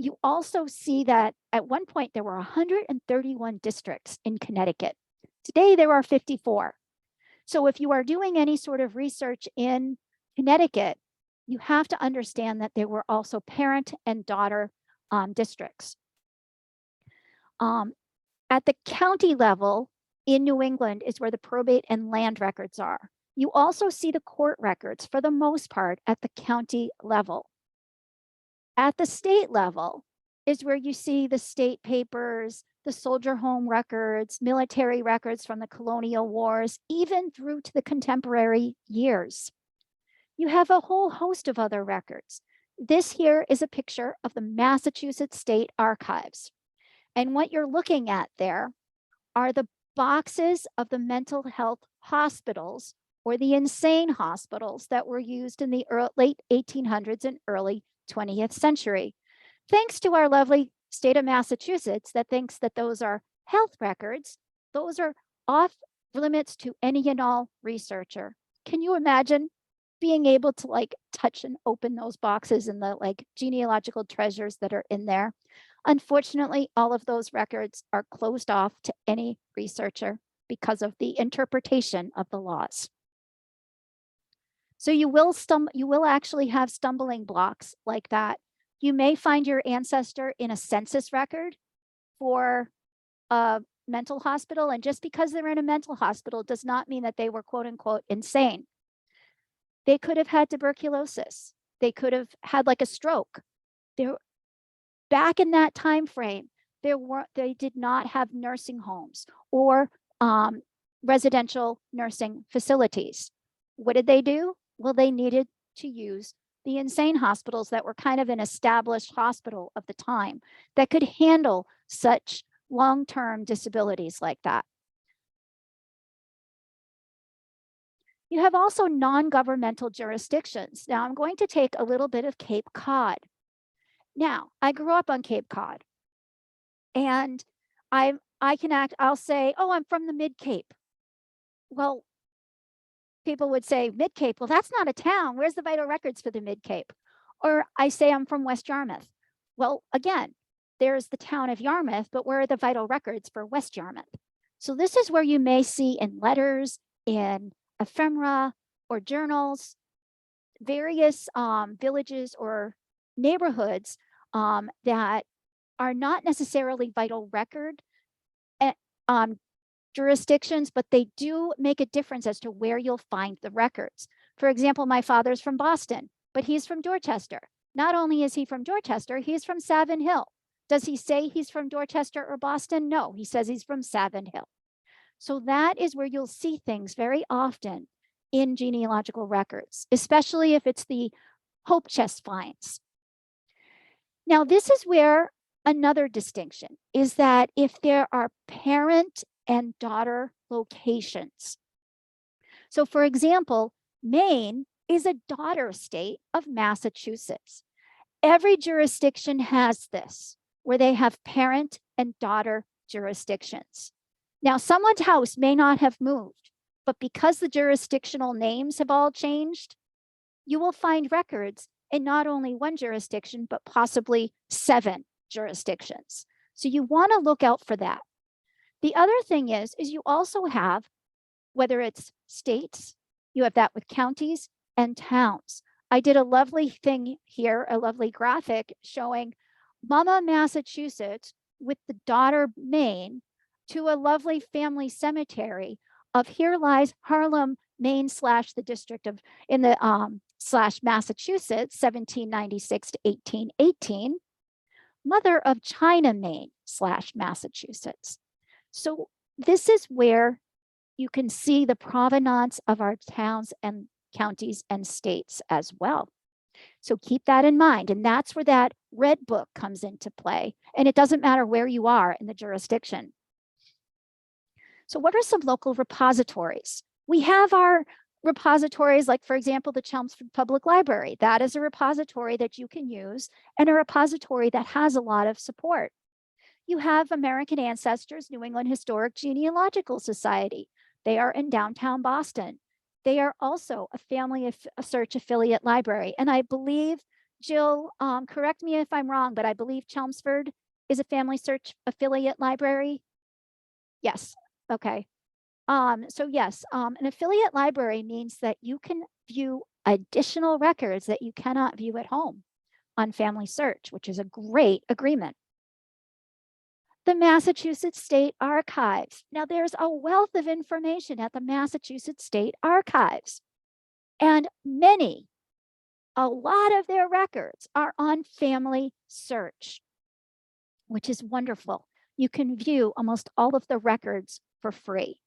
You also see that at one point there were 131 districts in Connecticut. Today there are 54. So if you are doing any sort of research in Connecticut, you have to understand that there were also parent and daughter districts. At the county level in New England is where the probate and land records are. You also see the court records for the most part at the county level. At the state level is where you see the state papers, the soldier home records, military records from the colonial wars, even through to the contemporary years. You have a whole host of other records. This here is a picture of the Massachusetts State Archives. And what you're looking at there are the boxes of the mental health hospitals or the insane hospitals that were used in the late 1800s and early 20th century. Thanks to our lovely state of Massachusetts that thinks that those are health records, those are off limits to any and all researcher. Can you imagine being able to like touch and open those boxes and the like genealogical treasures that are in there? Unfortunately, all of those records are closed off to any researcher because of the interpretation of the laws. So you will actually have stumbling blocks like that. You may find your ancestor in a census record for a mental hospital, and just because they're in a mental hospital does not mean that they were quote unquote insane. They could have had tuberculosis. They could have had like a stroke. Back in that time frame, they did not have nursing homes or residential nursing facilities. What did they do? Well, they needed to use the insane hospitals that were kind of an established hospital of the time that could handle such long-term disabilities like that. You have also non-governmental jurisdictions. Now I'm going to take a little bit of Cape Cod. Now, I grew up on Cape Cod, and I'll say, oh, I'm from the Mid-Cape. Well, people would say, Mid-Cape, well, that's not a town. Where's the vital records for the Mid-Cape? Or I say I'm from West Yarmouth. Well, again, there's the town of Yarmouth, but where are the vital records for West Yarmouth? So this is where you may see in letters, in ephemera, or journals, various villages or neighborhoods that are not necessarily vital record jurisdictions, but they do make a difference as to where you'll find the records. For example, my father's from Boston, but he's from Dorchester. Not only is he from Dorchester, he's from Savin Hill. Does he say he's from Dorchester or Boston? No, he says he's from Savin Hill. So that is where you'll see things very often in genealogical records, especially if it's the hope chest finds. Now, this is where another distinction is that if there are parent and daughter locations. So for example, Maine is a daughter state of Massachusetts. Every jurisdiction has this, where they have parent and daughter jurisdictions. Now, someone's house may not have moved, but because the jurisdictional names have all changed, you will find records in not only one jurisdiction, but possibly 7 jurisdictions. So you want to look out for that. The other thing is you also have, whether it's states, you have that with counties and towns. I did a lovely thing here, a lovely graphic showing Mama, Massachusetts with the daughter Maine to a lovely family cemetery of here lies Harlem, Maine / the district of in the / Massachusetts, 1796 to 1818, mother of China, Maine / Massachusetts. So this is where you can see the provenance of our towns and counties and states as well. So keep that in mind. And that's where that red book comes into play. And it doesn't matter where you are in the jurisdiction. So what are some local repositories? We have our repositories, like for example, the Chelmsford Public Library. That is a repository that you can use and a repository that has a lot of support. You have American Ancestors New England Historic Genealogical Society. They are in downtown Boston. They are also a family search affiliate library. And I believe, Jill, correct me if I'm wrong, but I believe Chelmsford is a family search affiliate library. Yes, okay. So yes, an affiliate library means that you can view additional records that you cannot view at home on Family Search, which is a great agreement. The Massachusetts State Archives. Now there's a wealth of information at the Massachusetts State Archives, and a lot of their records are on Family Search, which is wonderful. You can view almost all of the records for free.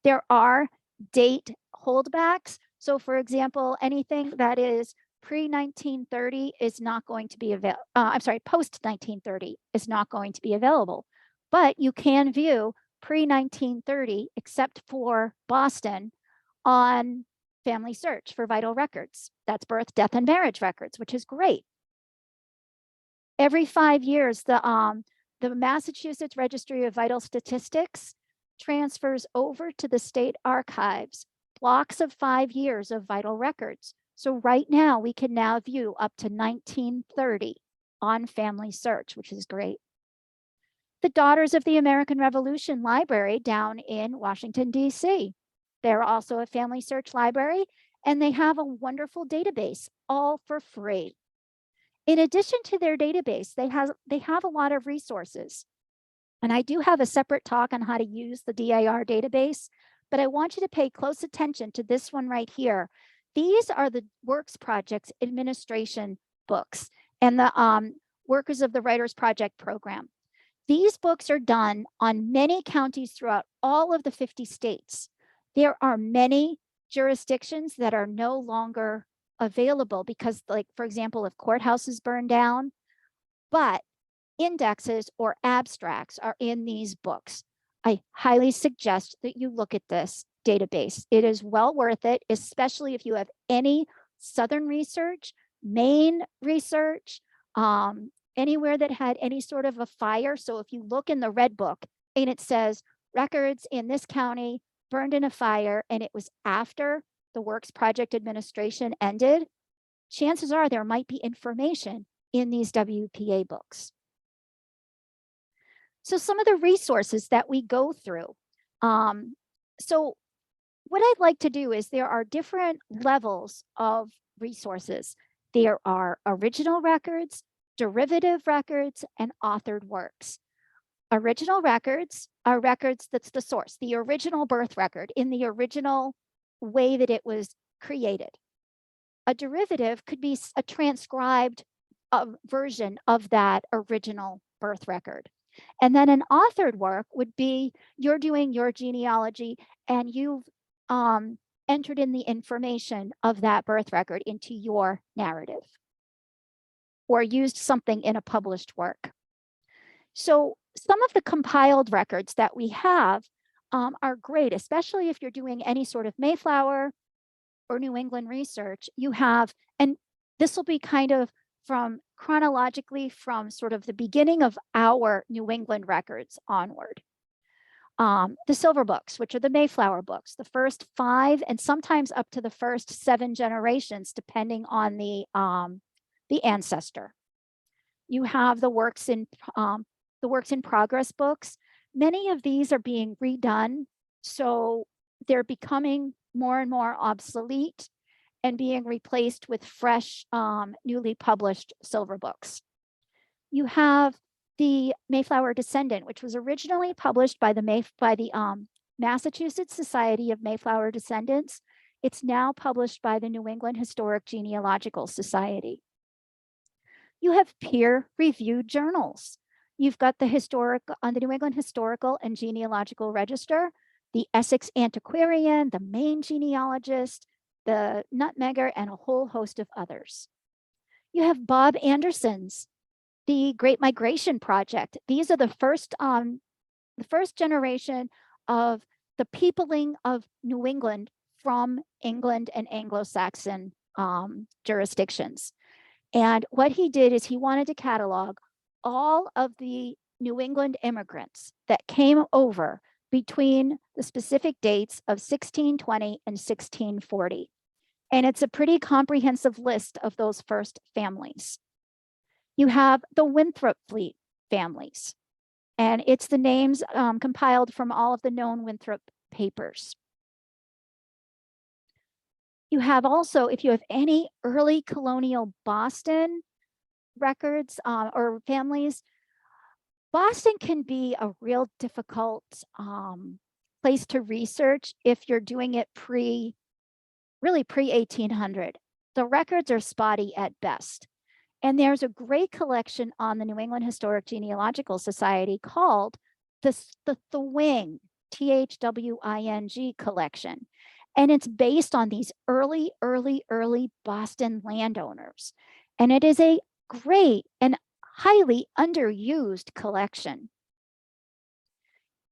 There are date holdbacks. So for example, anything that is pre-1930 is not going to be available. Post-1930 is not going to be available. But you can view pre-1930, except for Boston, on Family Search for vital records. That's birth, death, and marriage records, which is great. Every 5 years, the Massachusetts Registry of Vital Statistics transfers over to the state archives blocks of 5 years of vital records. So right now, we can now view up to 1930 on Family Search, which is great. The Daughters of the American Revolution Library down in Washington, D.C. They're also a Family Search library, and they have a wonderful database, all for free. In addition to their database, they have a lot of resources. And I do have a separate talk on how to use the DAR database, but I want you to pay close attention to this one right here. These are the Works Projects Administration books and the Workers of the Writers Project program. These books are done on many counties throughout all of the 50 states. There are many jurisdictions that are no longer available because, like, for example, if courthouses burn down, but indexes or abstracts are in these books. I highly suggest that you look at this database. It is well worth it, especially if you have any Southern research, Maine research, anywhere that had any sort of a fire. So if you look in the red book and it says records in this county burned in a fire and it was after the Works Project Administration ended, chances are there might be information in these WPA books. So some of the resources that we go through. So what I'd like to do is there are different levels of resources. There are original records, derivative records, and authored works. Original records are records that's the source, the original birth record in the original way that it was created. A derivative could be a transcribed version of that original birth record. And then an authored work would be you're doing your genealogy and you've entered in the information of that birth record into your narrative or used something in a published work. So some of the compiled records that we have are great, especially if you're doing any sort of Mayflower or New England research. You have, and this will be kind of from chronologically from sort of the beginning of our New England records onward. The silver books, which are the Mayflower books, the first 5 and sometimes up to the first 7 generations, depending on the ancestor. You have the works in progress books. Many of these are being redone, so they're becoming more and more obsolete and being replaced with fresh, newly published silver books. You have the Mayflower Descendant, which was originally published by the Massachusetts Society of Mayflower Descendants. It's now published by the New England Historic Genealogical Society. You have peer-reviewed journals. You've got the New England Historical and Genealogical Register, the Essex Antiquarian, the Maine Genealogist, the Nutmegger, and a whole host of others. You have Bob Anderson's The Great Migration Project. These are the first generation of the peopling of New England from England and Anglo-Saxon jurisdictions. And what he did is he wanted to catalog all of the New England immigrants that came over between the specific dates of 1620 and 1640. And it's a pretty comprehensive list of those first families. You have the Winthrop fleet families, and it's the names compiled from all of the known Winthrop papers. You have also, if you have any early colonial Boston records or families, Boston can be a real difficult place to research if you're doing it really pre-1800. The records are spotty at best. And there's a great collection on the New England Historic Genealogical Society called the Thwing, Thwing collection. And it's based on these early Boston landowners. And it is a great and highly underused collection.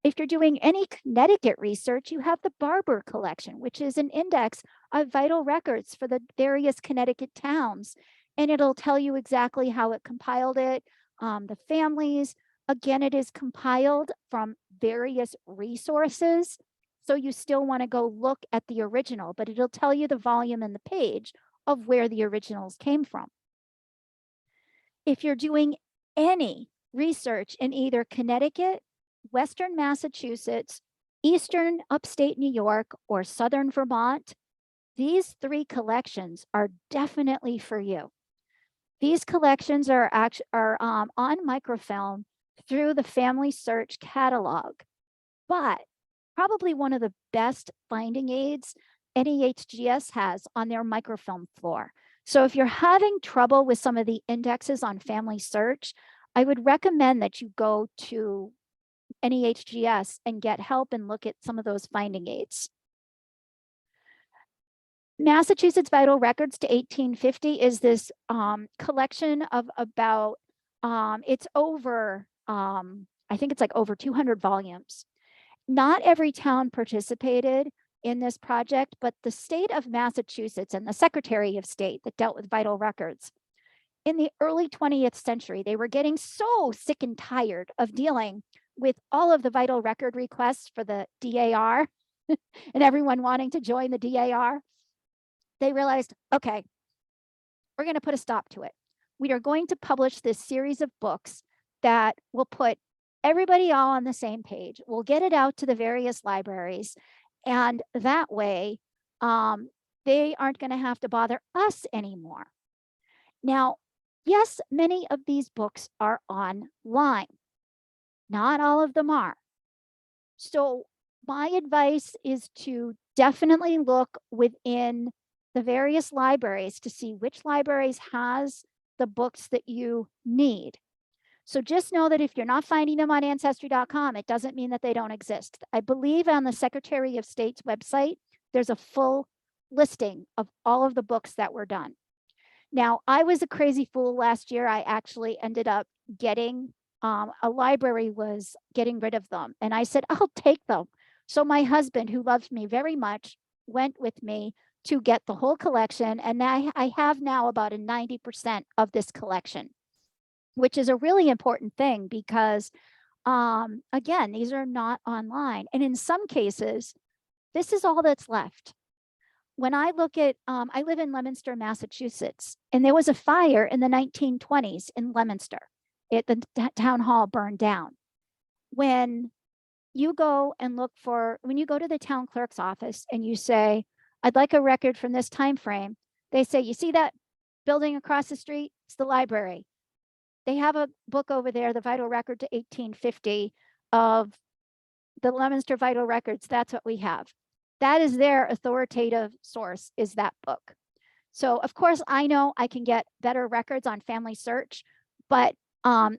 If you're doing any Connecticut research, you have the Barber collection, which is an index of vital records for the various Connecticut towns. And it'll tell you exactly how it compiled it, the families. Again, it is compiled from various resources. So you still want to go look at the original, but it'll tell you the volume and the page of where the originals came from. If you're doing any research in either Connecticut, Western Massachusetts, Eastern upstate New York, or Southern Vermont, these 3 collections are definitely for you. These collections are on microfilm through the Family Search catalog, but probably one of the best finding aids NEHGS has on their microfilm floor. So if you're having trouble with some of the indexes on Family Search, I would recommend that you go to NEHGS and get help and look at some of those finding aids. Massachusetts Vital Records to 1850 is this collection of about, it's over, I think it's like over 200 volumes. Not every town participated in this project, but the state of Massachusetts and the Secretary of State that dealt with vital records. In the early 20th century, they were getting so sick and tired of dealing with all of the vital record requests for the DAR and everyone wanting to join the DAR. They realized, okay, we're going to put a stop to it. We are going to publish this series of books that will put everybody all on the same page. We'll get it out to the various libraries. And that way, they aren't going to have to bother us anymore. Now, yes, many of these books are online. Not all of them are. So my advice is to definitely look within the various libraries to see which libraries has the books that you need. So just know that if you're not finding them on ancestry.com, it doesn't mean that they don't exist. I believe on the Secretary of State's website, there's a full listing of all of the books that were done. Now, I was a crazy fool last year. I actually ended up getting, a library was getting rid of them. And I said, I'll take them. So my husband, who loves me very much, went with me to get the whole collection. And I have now about a 90% of this collection, which is a really important thing because, again, these are not online. And in some cases, this is all that's left. When I look at, I live in Leominster, Massachusetts, and there was a fire in the 1920s in Leominster. The town hall burned down. When you go and look for, when you go to the town clerk's office and you say, I'd like a record from this time frame, they say, you see that building across the street? It's the library. They have a book over there, the Vital Record to 1850 of the Leominster Vital Records. That's what we have. That is their authoritative source, is that book. So of course, I know I can get better records on Family Search, but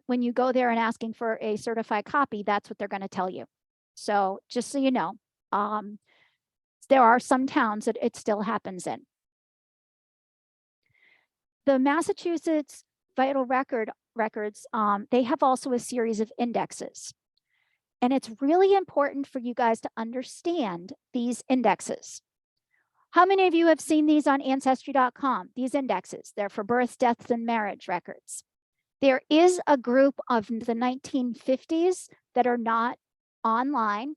when you go there and asking for a certified copy, that's what they're going to tell you. So just so you know, there are some towns that it still happens in. The Massachusetts Vital Records, they have also a series of indexes. And it's really important for you guys to understand these indexes. How many of you have seen these on ancestry.com? These indexes, they're for births, deaths, and marriage records. There is a group of the 1950s that are not online.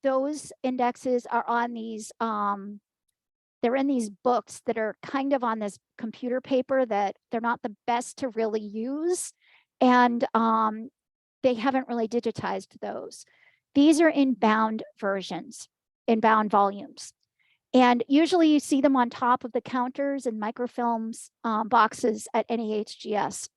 Those indexes are on these, they're in these books that are kind of on this computer paper that they're not the best to really use. And they haven't really digitized those. These are in bound versions, in bound volumes. And usually you see them on top of the counters and microfilms boxes at NEHGS.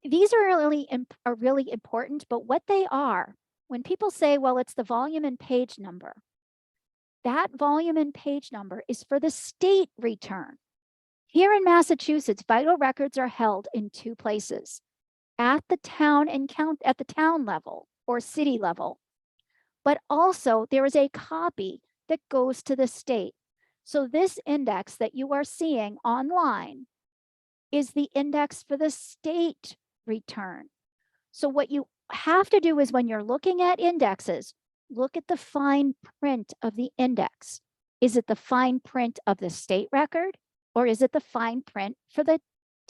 These are really important, but what they are, when people say, well, it's the volume and page number, that volume and page number is for the state return. Here in Massachusetts, vital records are held in two places, at the town level or city level, but also there is a copy that goes to the state. So this index that you are seeing online is the index for the state return. So what you have to do is when you're looking at indexes, look at the fine print of the index. Is it the fine print of the state record, or is it the fine print for the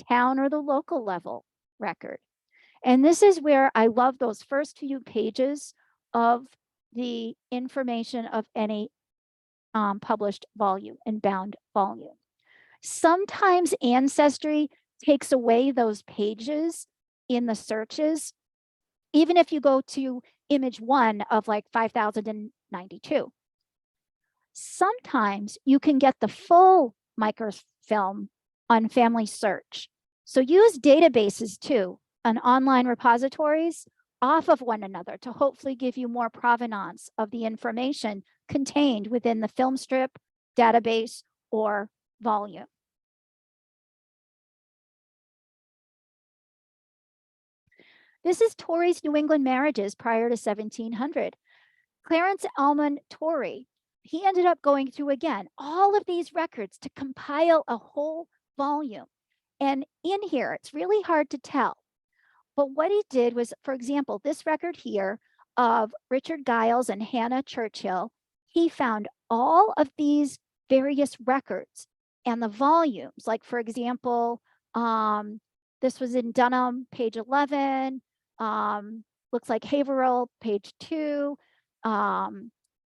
town or the local level record? And this is where I love those first few pages of the information of any published volume and bound volume. Sometimes Ancestry takes away those pages in the searches, even if you go to image 1 of like 5092. Sometimes you can get the full microfilm on Family Search. So use databases too, and online repositories off of one another to hopefully give you more provenance of the information contained within the film strip, database, or volume. This is Torrey's New England Marriages prior to 1700. Clarence Almond Torrey, he ended up going through again all of these records to compile a whole volume. And in here, it's really hard to tell. But what he did was, for example, this record here of Richard Giles and Hannah Churchill, he found all of these various records and the volumes. Like, for example, this was in Dunham, page 11. Looks like Haverhill, page 2.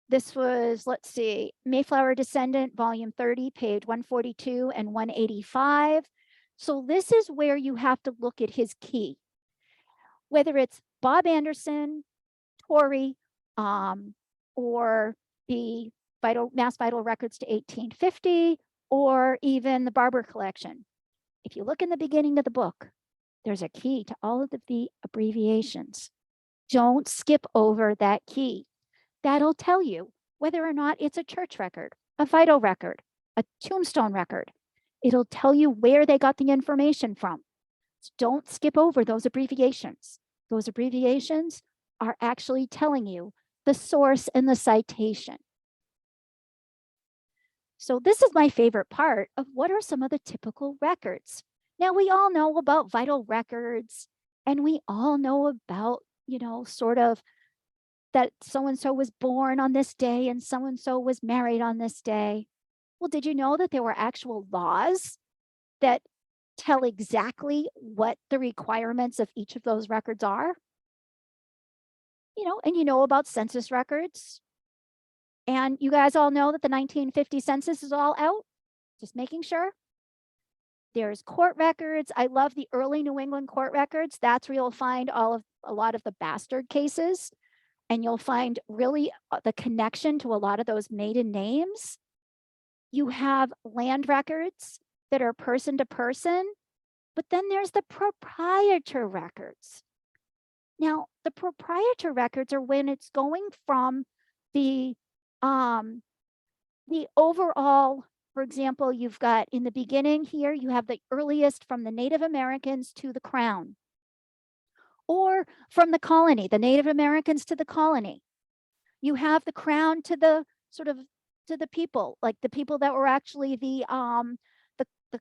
This was, let's see, Mayflower Descendant, volume 30, page 142 and 185. So this is where you have to look at his key. Whether it's Bob Anderson, Torrey, or the Mass Vital Records to 1850, or even the Barber Collection. If you look in the beginning of the book, there's a key to all of the abbreviations. Don't skip over that key. That'll tell you whether or not it's a church record, a vital record, a tombstone record. It'll tell you where they got the information from. Don't skip over those abbreviations. Those abbreviations are actually telling you the source and the citation. So this is my favorite part of what are some of the typical records. Now we all know about vital records, and we all know about, sort of that so-and-so was born on this day and so-and-so was married on this day. Well, did you know that there were actual laws that tell exactly what the requirements of each of those records are? And you know about census records. And you guys all know that the 1950 census is all out. Just making sure. There's court records. I love the early New England court records. That's where you'll find a lot of the bastard cases. And you'll find really the connection to a lot of those maiden names. You have land records that are person to person, but then there's the proprietor records. Now, the proprietor records are when it's going from the overall, for example, you've got in the beginning here, you have the earliest from the Native Americans to the crown, or from the colony, the Native Americans to the colony. You have the crown to the to the people, like the people that were actually the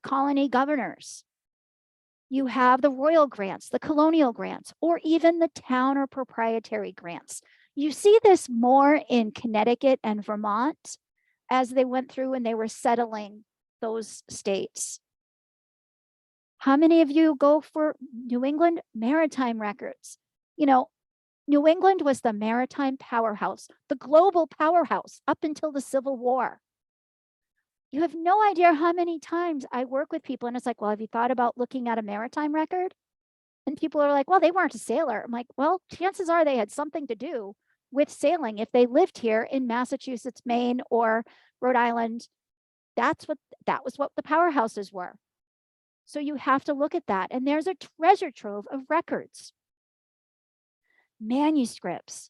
colony governors. You have the royal grants, the colonial grants, or even the town or proprietary grants. You see this more in Connecticut and Vermont as they went through and they were settling those states. How many of you go for New England maritime records? New England was the maritime powerhouse, the global powerhouse up until the Civil War. You have no idea how many times I work with people and it's like, well, have you thought about looking at a maritime record? And people are like, well, they weren't a sailor. I'm like, well, chances are they had something to do with sailing. If they lived here in Massachusetts, Maine, or Rhode Island, that was what the powerhouses were. So you have to look at that. And there's a treasure trove of records. Manuscripts.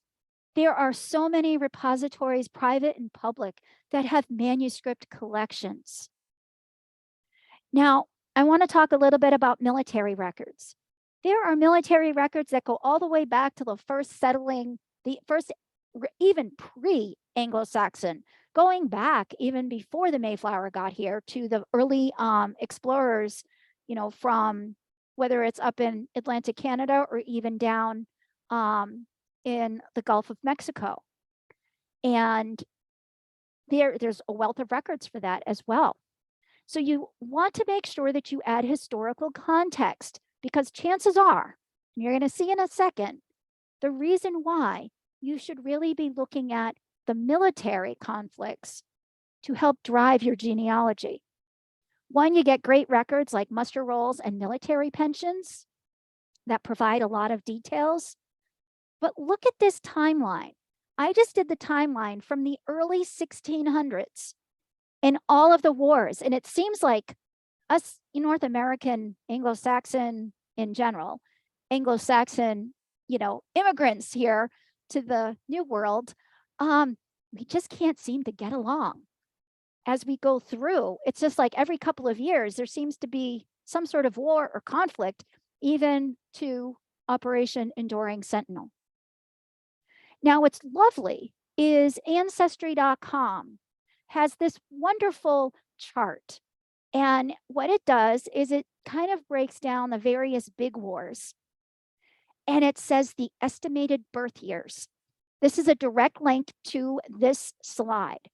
There are so many repositories, private and public, that have manuscript collections. Now, I want to talk a little bit about military records. There are military records that go all the way back to the first settling, even pre-Anglo-Saxon, going back even before the Mayflower got here to the early explorers, from whether it's up in Atlantic Canada or even down in the Gulf of Mexico. And there's a wealth of records for that as well. So you want to make sure that you add historical context, because chances are, and you're going to see in a second, the reason why you should really be looking at the military conflicts to help drive your genealogy. One, you get great records like muster rolls and military pensions that provide a lot of details. But look at this timeline. I just did the timeline from the early 1600s and all of the wars. And it seems like us North American, Anglo-Saxon in general, Anglo-Saxon, immigrants here to the New World, we just can't seem to get along. As we go through, it's just like every couple of years, there seems to be some sort of war or conflict, even to Operation Enduring Sentinel. Now, what's lovely is Ancestry.com has this wonderful chart. And what it does is it kind of breaks down the various big wars. And it says the estimated birth years. This is a direct link to this slide.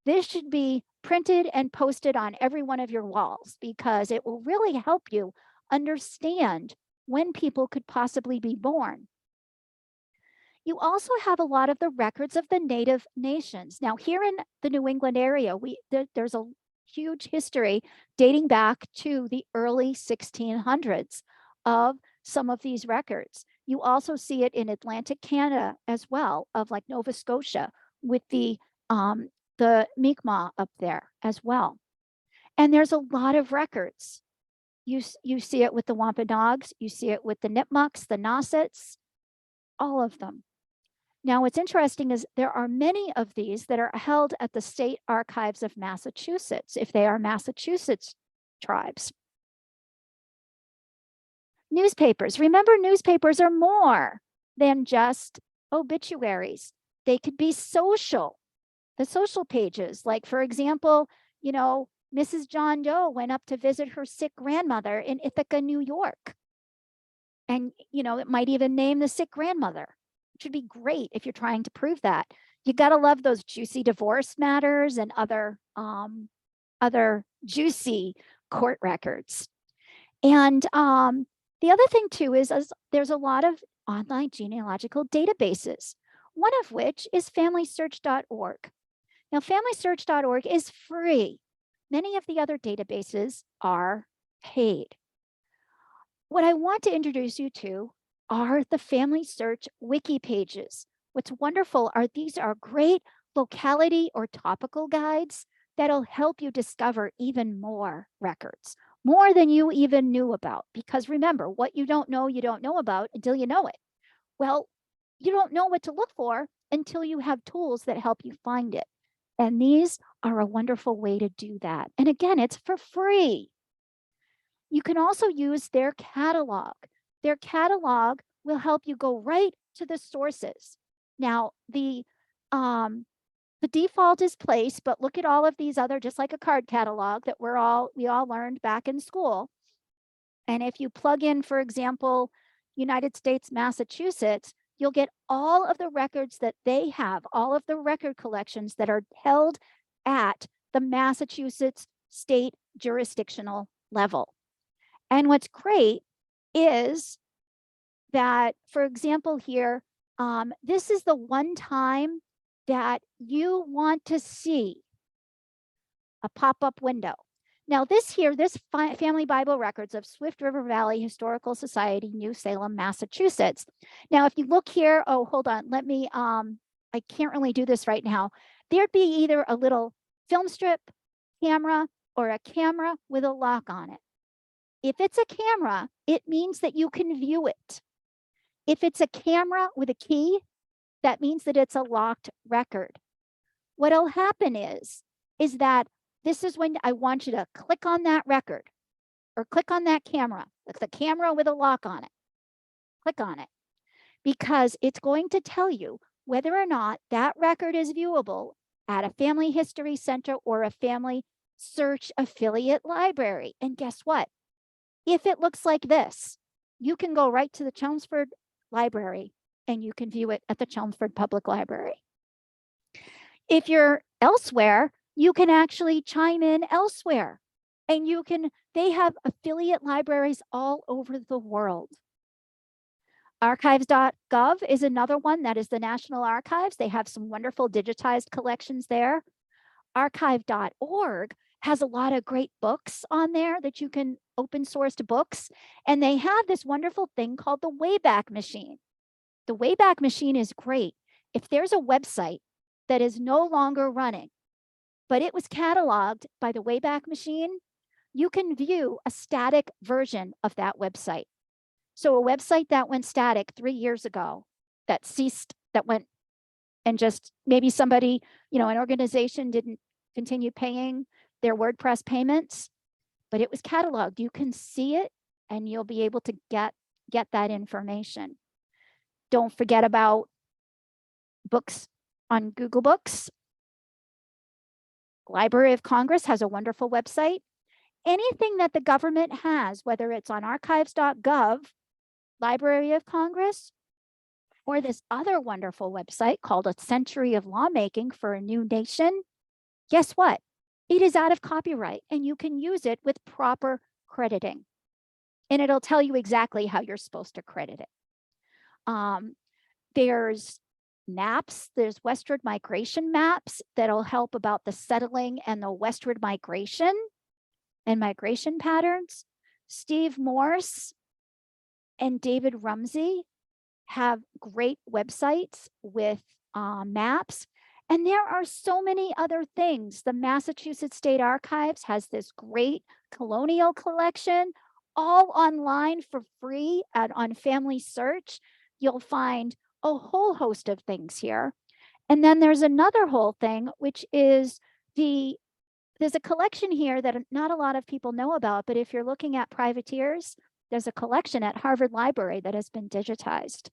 This should be printed and posted on every one of your walls, because it will really help you understand when people could possibly be born. You also have a lot of the records of the native nations. Now, here in the New England area, there's a huge history dating back to the early 1600s of some of these records. You also see it in Atlantic Canada as well, of like Nova Scotia with the Mi'kmaq up there as well. And there's a lot of records. You see it with the Wampanoags, you see it with the Nipmucks, the Nausets, all of them. Now, what's interesting is there are many of these that are held at the State Archives of Massachusetts, if they are Massachusetts tribes. Newspapers. Remember, newspapers are more than just obituaries. They could be social, the social pages. Like, for example, you know, Mrs. John Doe went up to visit her sick grandmother in Ithaca, New York. And, you know, it might even name the sick grandmother, which would be great if you're trying to prove that. You got to love those juicy divorce matters and other juicy court records. And the other thing too is there's a lot of online genealogical databases, one of which is FamilySearch.org. Now, FamilySearch.org is free. Many of the other databases are paid. What I want to introduce you to are the Family Search wiki pages. What's wonderful are these are great locality or topical guides that'll help you discover even more records, more than you even knew about. Because remember, what you don't know about until you know it. Well, you don't know what to look for until you have tools that help you find it. And these are a wonderful way to do that. And again, it's for free. You can also use their catalog. Their catalog will help you go right to the sources. Now, the default is place, but look at all of these other, just like a card catalog that we all learned back in school. And if you plug in, for example, United States, Massachusetts, you'll get all of the records that they have, all of the record collections that are held at the Massachusetts state jurisdictional level. And what's great is that, for example, here, this is the one time that you want to see a pop-up window. Now this Family Bible Records of Swift River Valley Historical Society, New Salem, Massachusetts. Now, if you look here, oh, hold on, let me, I can't really do this right now. There'd be either a little film strip, camera, or a camera with a lock on it. If it's a camera, it means that you can view it. If it's a camera with a key, that means that it's a locked record. What'll happen is that this is when I want you to click on that record or click on that camera, like the camera with a lock on it. Click on it because it's going to tell you whether or not that record is viewable at a family history center or a family search affiliate library. And guess what? If it looks like this, you can go right to the Chelmsford Library and you can view it at the Chelmsford Public Library. If you're elsewhere, you can actually chime in elsewhere and they have affiliate libraries all over the world. Archives.gov is another one. That is the National Archives. They have some wonderful digitized collections there. Archive.org has a lot of great books on there that you can open source to books. And they have this wonderful thing called the Wayback Machine. The Wayback Machine is great. If there's a website that is no longer running, but it was cataloged by the Wayback Machine, you can view a static version of that website. So a website that went static 3 years ago, that ceased, that went and just maybe somebody, an organization didn't continue paying their WordPress payments, but it was cataloged. You can see it and you'll be able to get that information. Don't forget about books on Google Books. Library of Congress has a wonderful website. Anything that the government has, whether it's on archives.gov, Library of Congress, or this other wonderful website called A Century of Lawmaking for a New Nation, guess what? It is out of copyright and you can use it with proper crediting. And it'll tell you exactly how you're supposed to credit it. There's maps, there's westward migration maps that'll help about the settling and the westward migration and migration patterns. Steve Morse and David Rumsey have great websites with maps. And there are so many other things. The Massachusetts State Archives has this great colonial collection, all online for free on Family Search. You'll find a whole host of things here. And then there's another whole thing, which is there's a collection here that not a lot of people know about, but if you're looking at privateers, there's a collection at Harvard Library that has been digitized.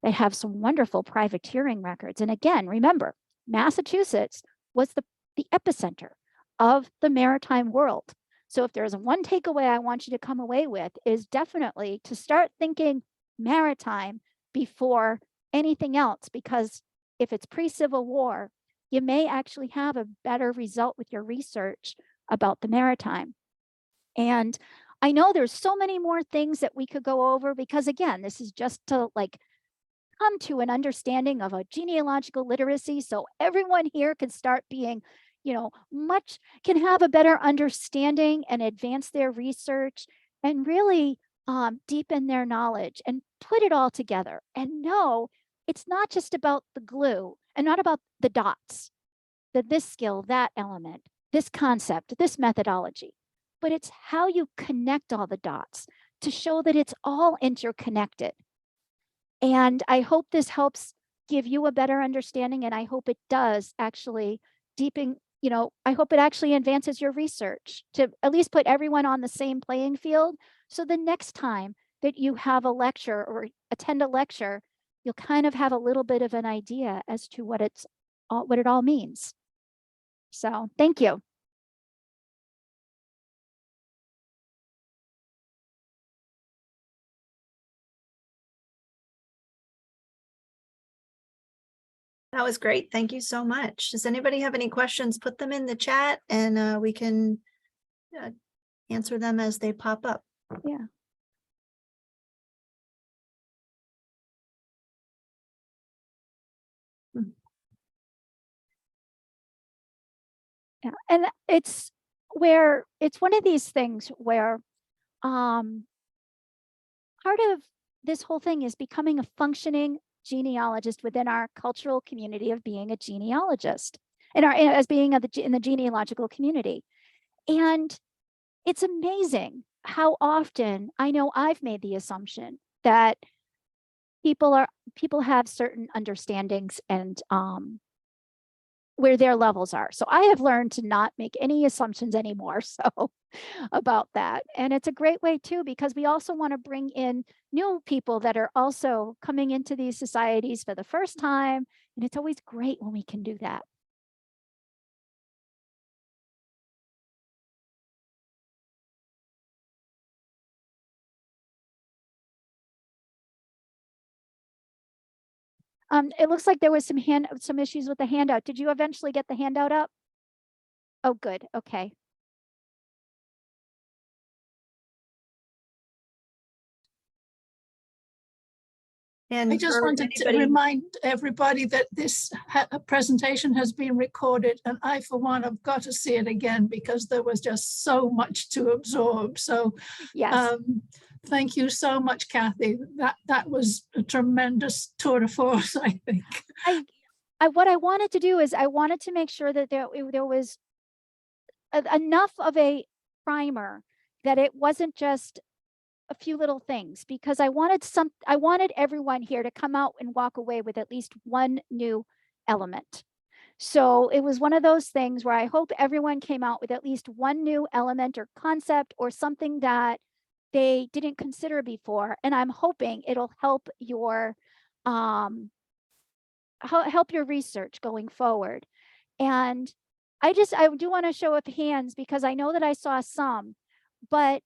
They have some wonderful privateering records. And again, remember, Massachusetts was the epicenter of the maritime world. So if there's one takeaway I want you to come away with is definitely to start thinking maritime before anything else, because if it's pre-Civil War, you may actually have a better result with your research about the maritime. And I know there's so many more things that we could go over, because again, this is just to like come to an understanding of a genealogical literacy, so everyone here can start being, you know, can have a better understanding and advance their research and really deepen their knowledge and put it all together and know it's not just about the glue and not about the dots, this skill, that element, this concept, this methodology, but it's how you connect all the dots to show that it's all interconnected. And I hope this helps give you a better understanding, and I hope it does actually deepen, you know, I hope it actually advances your research to at least put everyone on the same playing field. So the next time that you have a lecture or attend a lecture, you'll kind of have a little bit of an idea as to what it all means. So thank you. That was great. Thank you so much. Does anybody have any questions? Put them in the chat and we can answer them as they pop up. Yeah. Yeah, and it's one of these things where part of this whole thing is becoming a functioning genealogist within our cultural community of being a genealogist as being in the genealogical community. And it's amazing how often I know I've made the assumption that people have certain understandings and where their levels are. So I have learned to not make any assumptions anymore. So about that. And it's a great way too, because we also want to bring in new people that are also coming into these societies for the first time. And it's always great when we can do that. It looks like there was some issues with the handout. Did you eventually get the handout up? Oh, good. Okay. And I just for wanted to anybody- remind everybody that this presentation has been recorded, and I, for one, have got to see it again because there was just so much to absorb. So Yes. thank you so much, Kathy. That was a tremendous tour de force, I think. What I wanted to do is I wanted to make sure that there was enough of a primer that it wasn't just a few little things, because I wanted everyone here to come out and walk away with at least one new element. So it was one of those things where I hope everyone came out with at least one new element or concept or something that they didn't consider before. And I'm hoping it'll help your research going forward. And I do want to show up hands because I know that I saw some, but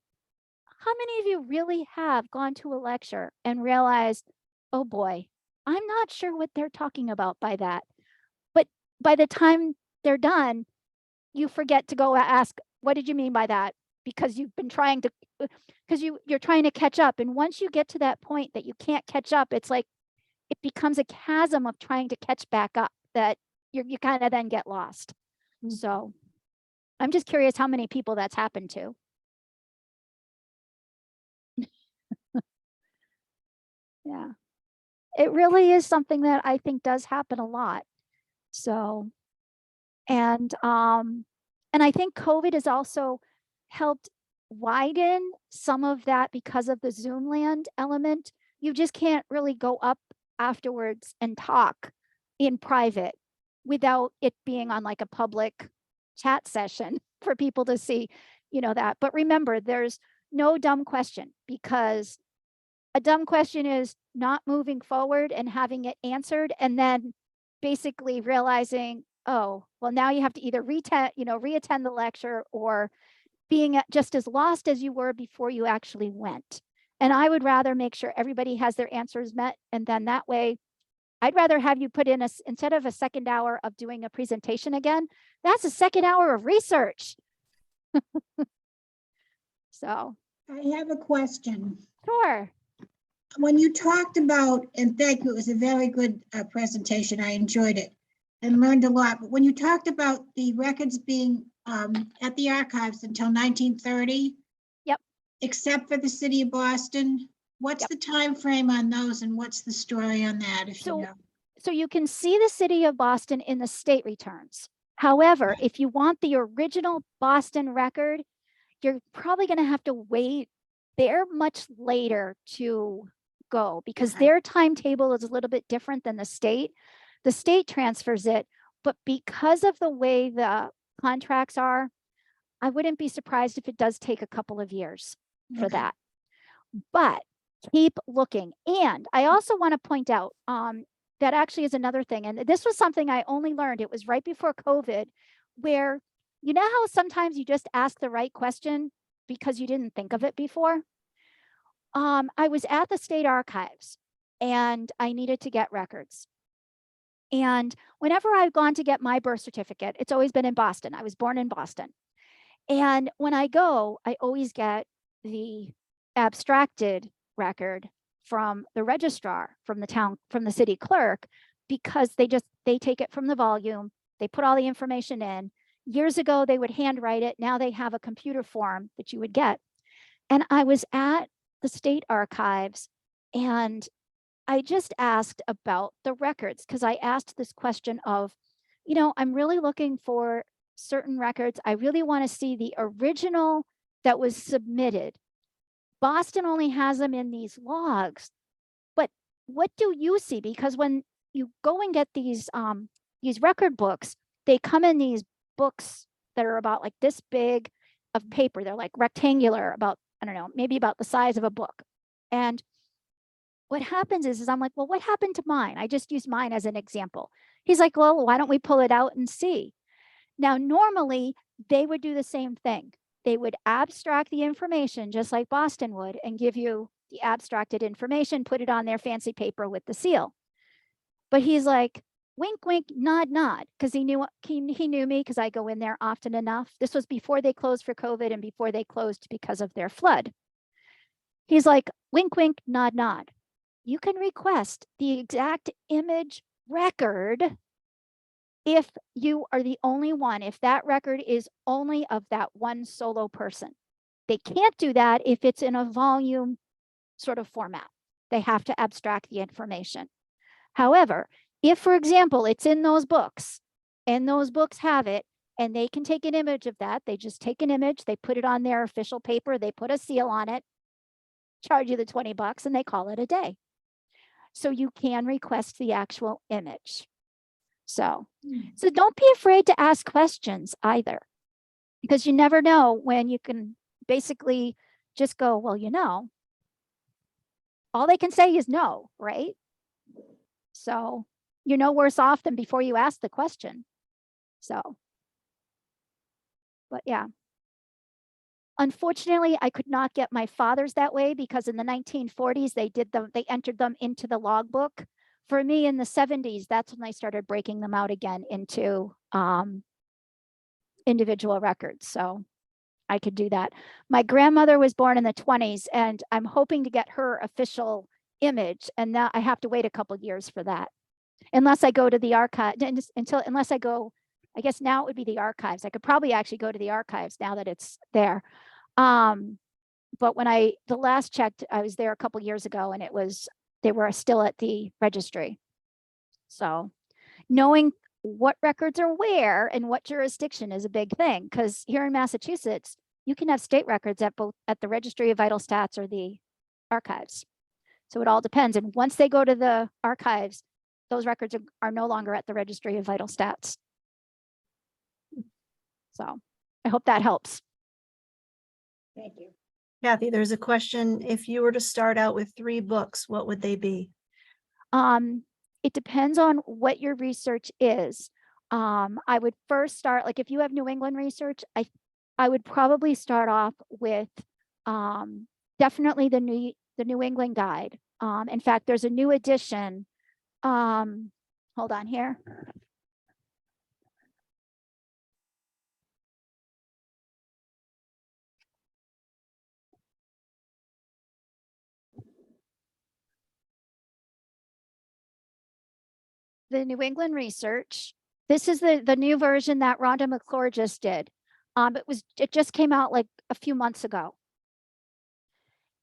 how many of you really have gone to a lecture and realized, oh boy, I'm not sure what they're talking about by that. But by the time they're done, you forget to go ask, what did you mean by that? Because you've been trying to, because you're trying to catch up. And once you get to that point that you can't catch up, it's like, it becomes a chasm of trying to catch back up that you kind of then get lost. So I'm just curious how many people that's happened to. Yeah, it really is something that I think does happen a lot. So, and I think COVID has also helped widen some of that because of the Zoom land element. You just can't really go up afterwards and talk in private without it being on like a public chat session for people to see, that. But remember, there's no dumb question, because a dumb question is not moving forward and having it answered and then basically realizing, oh, well, now you have to either reattend the lecture or being just as lost as you were before you actually went. And I would rather make sure everybody has their answers met. And then that way, I'd rather have you put in instead of a second hour of doing a presentation again, that's a second hour of research. So. I have a question. Sure. When you talked about, and thank you, it was a very good presentation. I enjoyed it and learned a lot. But when you talked about the records being at the archives until 1930, Yep. Except for the city of Boston, what's Yep. the time frame on those, and what's the story on that? If you know. So you can see the city of Boston in the state returns. However, if you want the original Boston record, you're probably going to have to wait. They're much later to go because Okay. their timetable is a little bit different than the state. The state transfers it, but because of the way the contracts are, I wouldn't be surprised if it does take a couple of years for Okay. that. But keep looking. And I also want to point out that actually is another thing. And this was something I only learned. It was right before COVID, where you know how sometimes you just ask the right question because you didn't think of it before? I was at the state archives and I needed to get records. And whenever I've gone to get my birth certificate, it's always been in Boston. I was born in Boston. And when I go, I always get the abstracted record from the registrar, from the town, from the city clerk, because they take it from the volume, they put all the information in. Years ago, they would handwrite it. Now they have a computer form that you would get. And I was at the state archives and I just asked about the records because I asked this question of, I'm really looking for certain records. I really want to see the original that was submitted. Boston only has them in these logs, but what do you see? Because when you go and get these record books, they come in these books that are about like this big of paper. They're like rectangular, about, I don't know, maybe about the size of a book. And what happens is I'm like, well, what happened to mine? I just used mine as an example. He's like, well, why don't we pull it out and see? Now, normally they would do the same thing. They would abstract the information just like Boston would and give you the abstracted information, put it on their fancy paper with the seal. But he's like, wink, wink, nod, nod, because he knew me because I go in there often enough. This was before they closed for COVID and before they closed because of their flood. He's like, wink, wink, nod, nod. You can request the exact image record if you are the only one, if that record is only of that one solo person. They can't do that if it's in a volume sort of format. They have to abstract the information. However, if, for example, it's in those books and those books have it and they can take an image of that, they just take an image, they put it on their official paper, they put a seal on it, charge you the $20 and they call it a day. So you can request the actual image. So don't be afraid to ask questions either, because you never know when you can basically just go, well, all they can say is no, right? So you're no worse off than before you ask the question. So, but yeah. Unfortunately, I could not get my father's that way because in the 1940s, they entered them into the logbook. For me in the 70s, that's when they started breaking them out again into individual records. So I could do that. My grandmother was born in the 20s and I'm hoping to get her official image. And now I have to wait a couple of years for that. Unless I go to the archive, unless I go, I guess now it would be the archives. I could probably actually go to the archives now that it's there. But when the last checked, I was there a couple years ago and they were still at the registry. So knowing what records are where and what jurisdiction is a big thing, because here in Massachusetts, you can have state records at the Registry of Vital Stats or the archives. So it all depends. And once they go to the archives, those records are no longer at the Registry of Vital Stats. So I hope that helps. Thank you. Kathy, there's a question. If you were to start out with 3 books, what would they be? It depends on what your research is. I would first start, like if you have New England research, I would probably start off with definitely the New England Guide. In fact, there's a new edition. Hold on here. The New England research. This is the new version that Rhonda McClure just did. It just came out like a few months ago.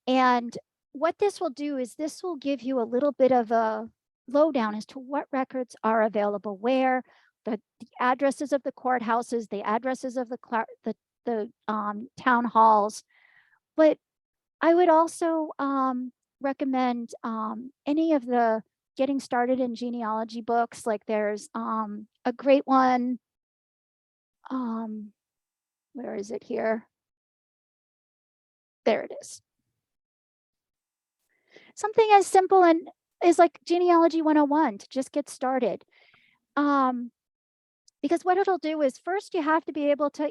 And what this will do is this will give you a little bit of a lowdown as to what records are available where, the addresses of the courthouses, the addresses of the town halls. But I would also recommend any of the getting started in genealogy books. Like there's a great one. Where is it here? There it is. Something as simple and is like Genealogy 101 to just get started. Because what it'll do is first you have to be able to,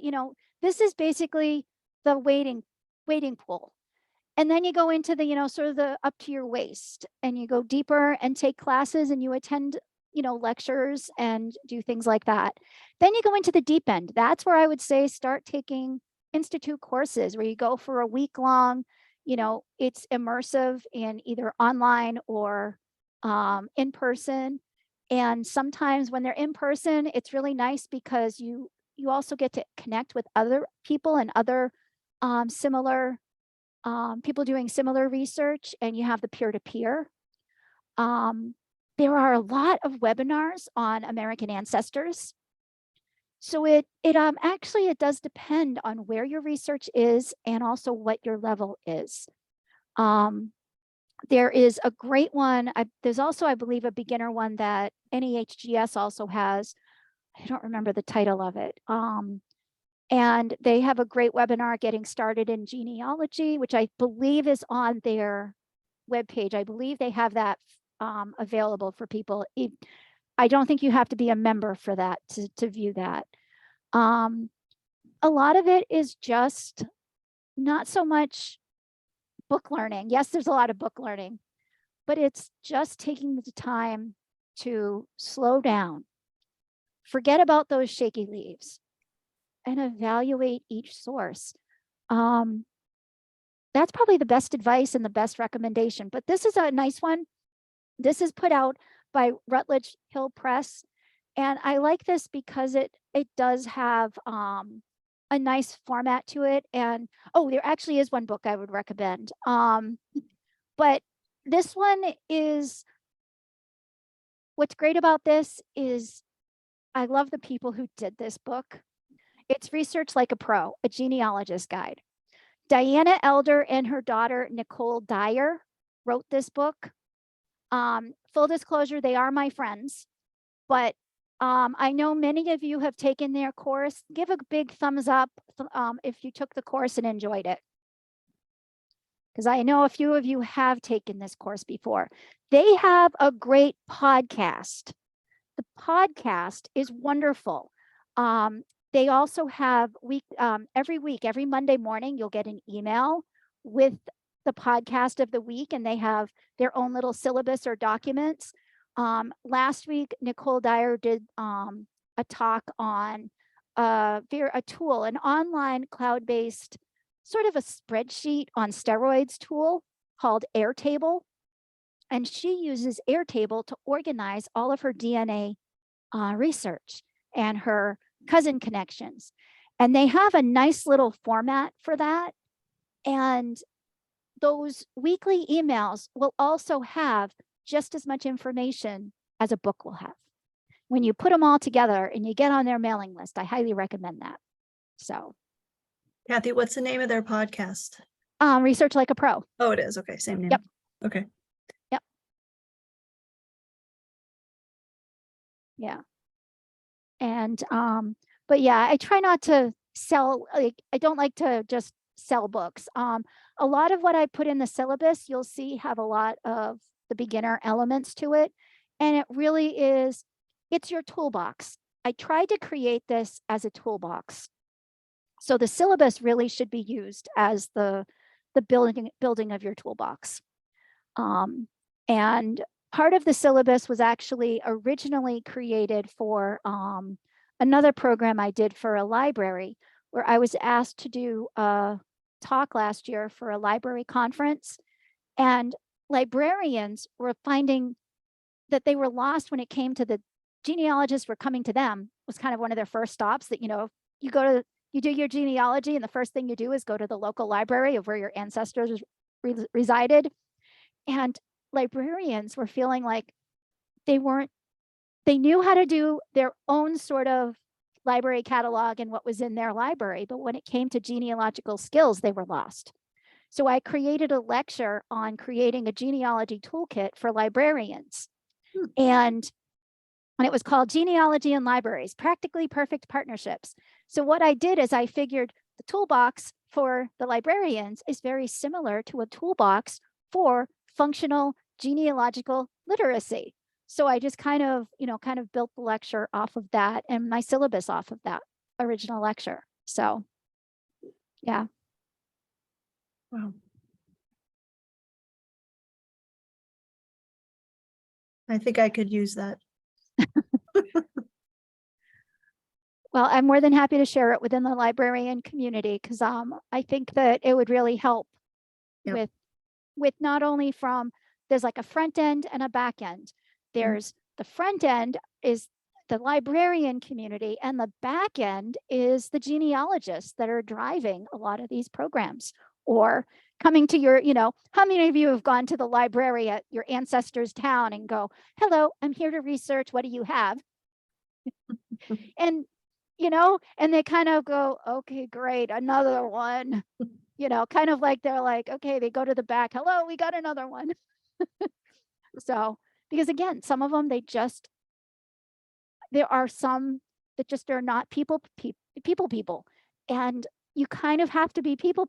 this is basically the waiting pool. And then you go into the, sort of the up to your waist and you go deeper and take classes and you attend, lectures and do things like that. Then you go into the deep end. That's where I would say start taking institute courses where you go for a week long, it's immersive in either online or in person. And sometimes when they're in person, it's really nice because you also get to connect with other people and other similar people doing similar research, and you have the peer-to-peer. There are a lot of webinars on American ancestors. So it actually does depend on where your research is and also what your level is. There is a great one. There's also, I believe, a beginner one that NEHGS also has. I don't remember the title of it. And they have a great webinar getting started in genealogy, which I believe is on their webpage. I believe they have that available for people. I don't think you have to be a member for that to view that. A lot of it is just not so much book learning. Yes, there's a lot of book learning, but it's just taking the time to slow down, forget about those shaky leaves, and evaluate each source. That's probably the best advice and the best recommendation, but this is a nice one. This is put out by Rutledge Hill Press. And I like this because it does have a nice format to it. And there actually is one book I would recommend. But this one is, what's great about this is I love the people who did this book. It's Research Like a Pro, a genealogist guide. Diana Elder and her daughter, Nicole Dyer, wrote this book. Full disclosure, they are my friends, but I know many of you have taken their course. Give a big thumbs up if you took the course and enjoyed it. Because I know a few of you have taken this course before. They have a great podcast. The podcast is wonderful. They also have every week, every Monday morning, you'll get an email with the podcast of the week, and they have their own little syllabus or documents. Last week, Nicole Dyer did a talk on a tool, an online cloud-based sort of a spreadsheet on steroids tool called Airtable. And she uses Airtable to organize all of her DNA research and her cousin connections. And they have a nice little format for that. And those weekly emails will also have just as much information as a book will have. When you put them all together and you get on their mailing list, I highly recommend that. So, Kathy, what's the name of their podcast? Research Like a Pro. Oh, it is. Okay, same name. Yep. Okay. Yep. Yeah. And but yeah, I try not to sell, like I don't like to just cell books. A lot of what I put in the syllabus, you'll see have a lot of the beginner elements to it. And it really is, it's your toolbox. I tried to create this as a toolbox. So the syllabus really should be used as the building of your toolbox. And part of the syllabus was actually originally created for another program I did for a library, where I was asked to do a talk last year for a library conference, and librarians were finding that they were lost when it came to the genealogists were coming to them. It was kind of one of their first stops, that, you know, you do your genealogy and the first thing you do is go to the local library of where your ancestors resided. And librarians were feeling like they knew how to do their own sort of library catalog and what was in their library, but when it came to genealogical skills, they were lost. So I created a lecture on creating a genealogy toolkit for librarians. And it was called Genealogy in Libraries, Practically Perfect Partnerships. So what I did is I figured the toolbox for the librarians is very similar to a toolbox for functional genealogical literacy. So I just kind of built the lecture off of that and my syllabus off of that original lecture. So, yeah. Wow. I think I could use that. Well, I'm more than happy to share it within the librarian community, because I think that it would really help. Yep. with not only from, there's like a front end and a back end. There's the front end is the librarian community, and the back end is the genealogists that are driving a lot of these programs, or coming to your, how many of you have gone to the library at your ancestors' town and go, hello, I'm here to research, what do you have? And, and they kind of go, okay, great, another one, kind of like they're like, okay, they go to the back, hello, we got another one. So, because again, some of them, there are some that just are not people. And you kind of have to be people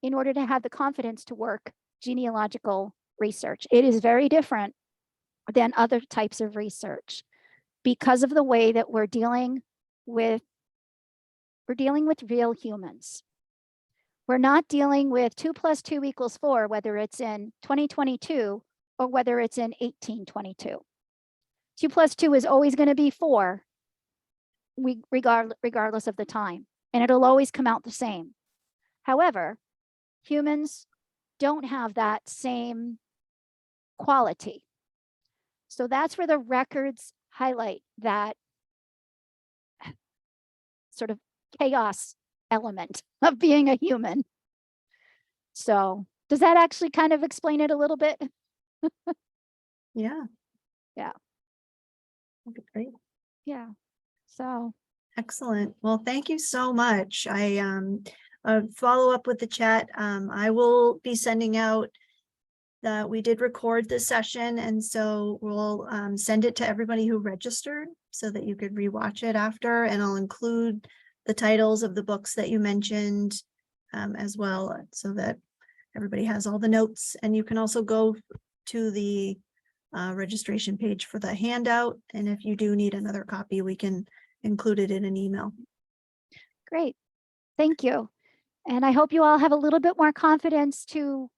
in order to have the confidence to work genealogical research. It is very different than other types of research because of the way that we're dealing with real humans. We're not dealing with 2 + 2 = 4, whether it's in 2022 or whether it's in 1822. 2 + 2 is always going to be 4, regardless of the time, and it'll always come out the same. However, humans don't have that same quality. So that's where the records highlight that sort of chaos element of being a human. So does that actually kind of explain it a little bit? Yeah. Yeah. Okay, great. Yeah. So Excellent. Well, thank you so much. I follow up with the chat. I will be sending out that we did record this session, and so we'll send it to everybody who registered so that you could rewatch it after, and I'll include the titles of the books that you mentioned as well, so that everybody has all the notes. And you can also go to the registration page for the handout, and if you do need another copy, we can include it in an email. great. Thank you. And I hope you all have a little bit more confidence to,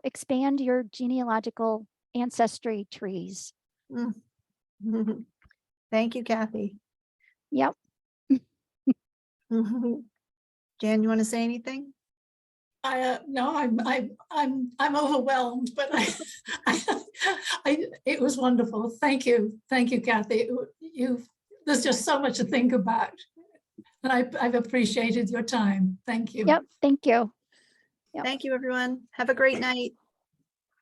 expand your genealogical ancestry trees. Thank you, Kathy. Yep. Jan, you want to say anything? No, I'm overwhelmed, but it was wonderful. Thank you, Kathy. There's just so much to think about, and I've appreciated your time. Thank you. Yep. Thank you. Yep. Thank you, everyone. Have a great night.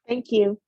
Thank you.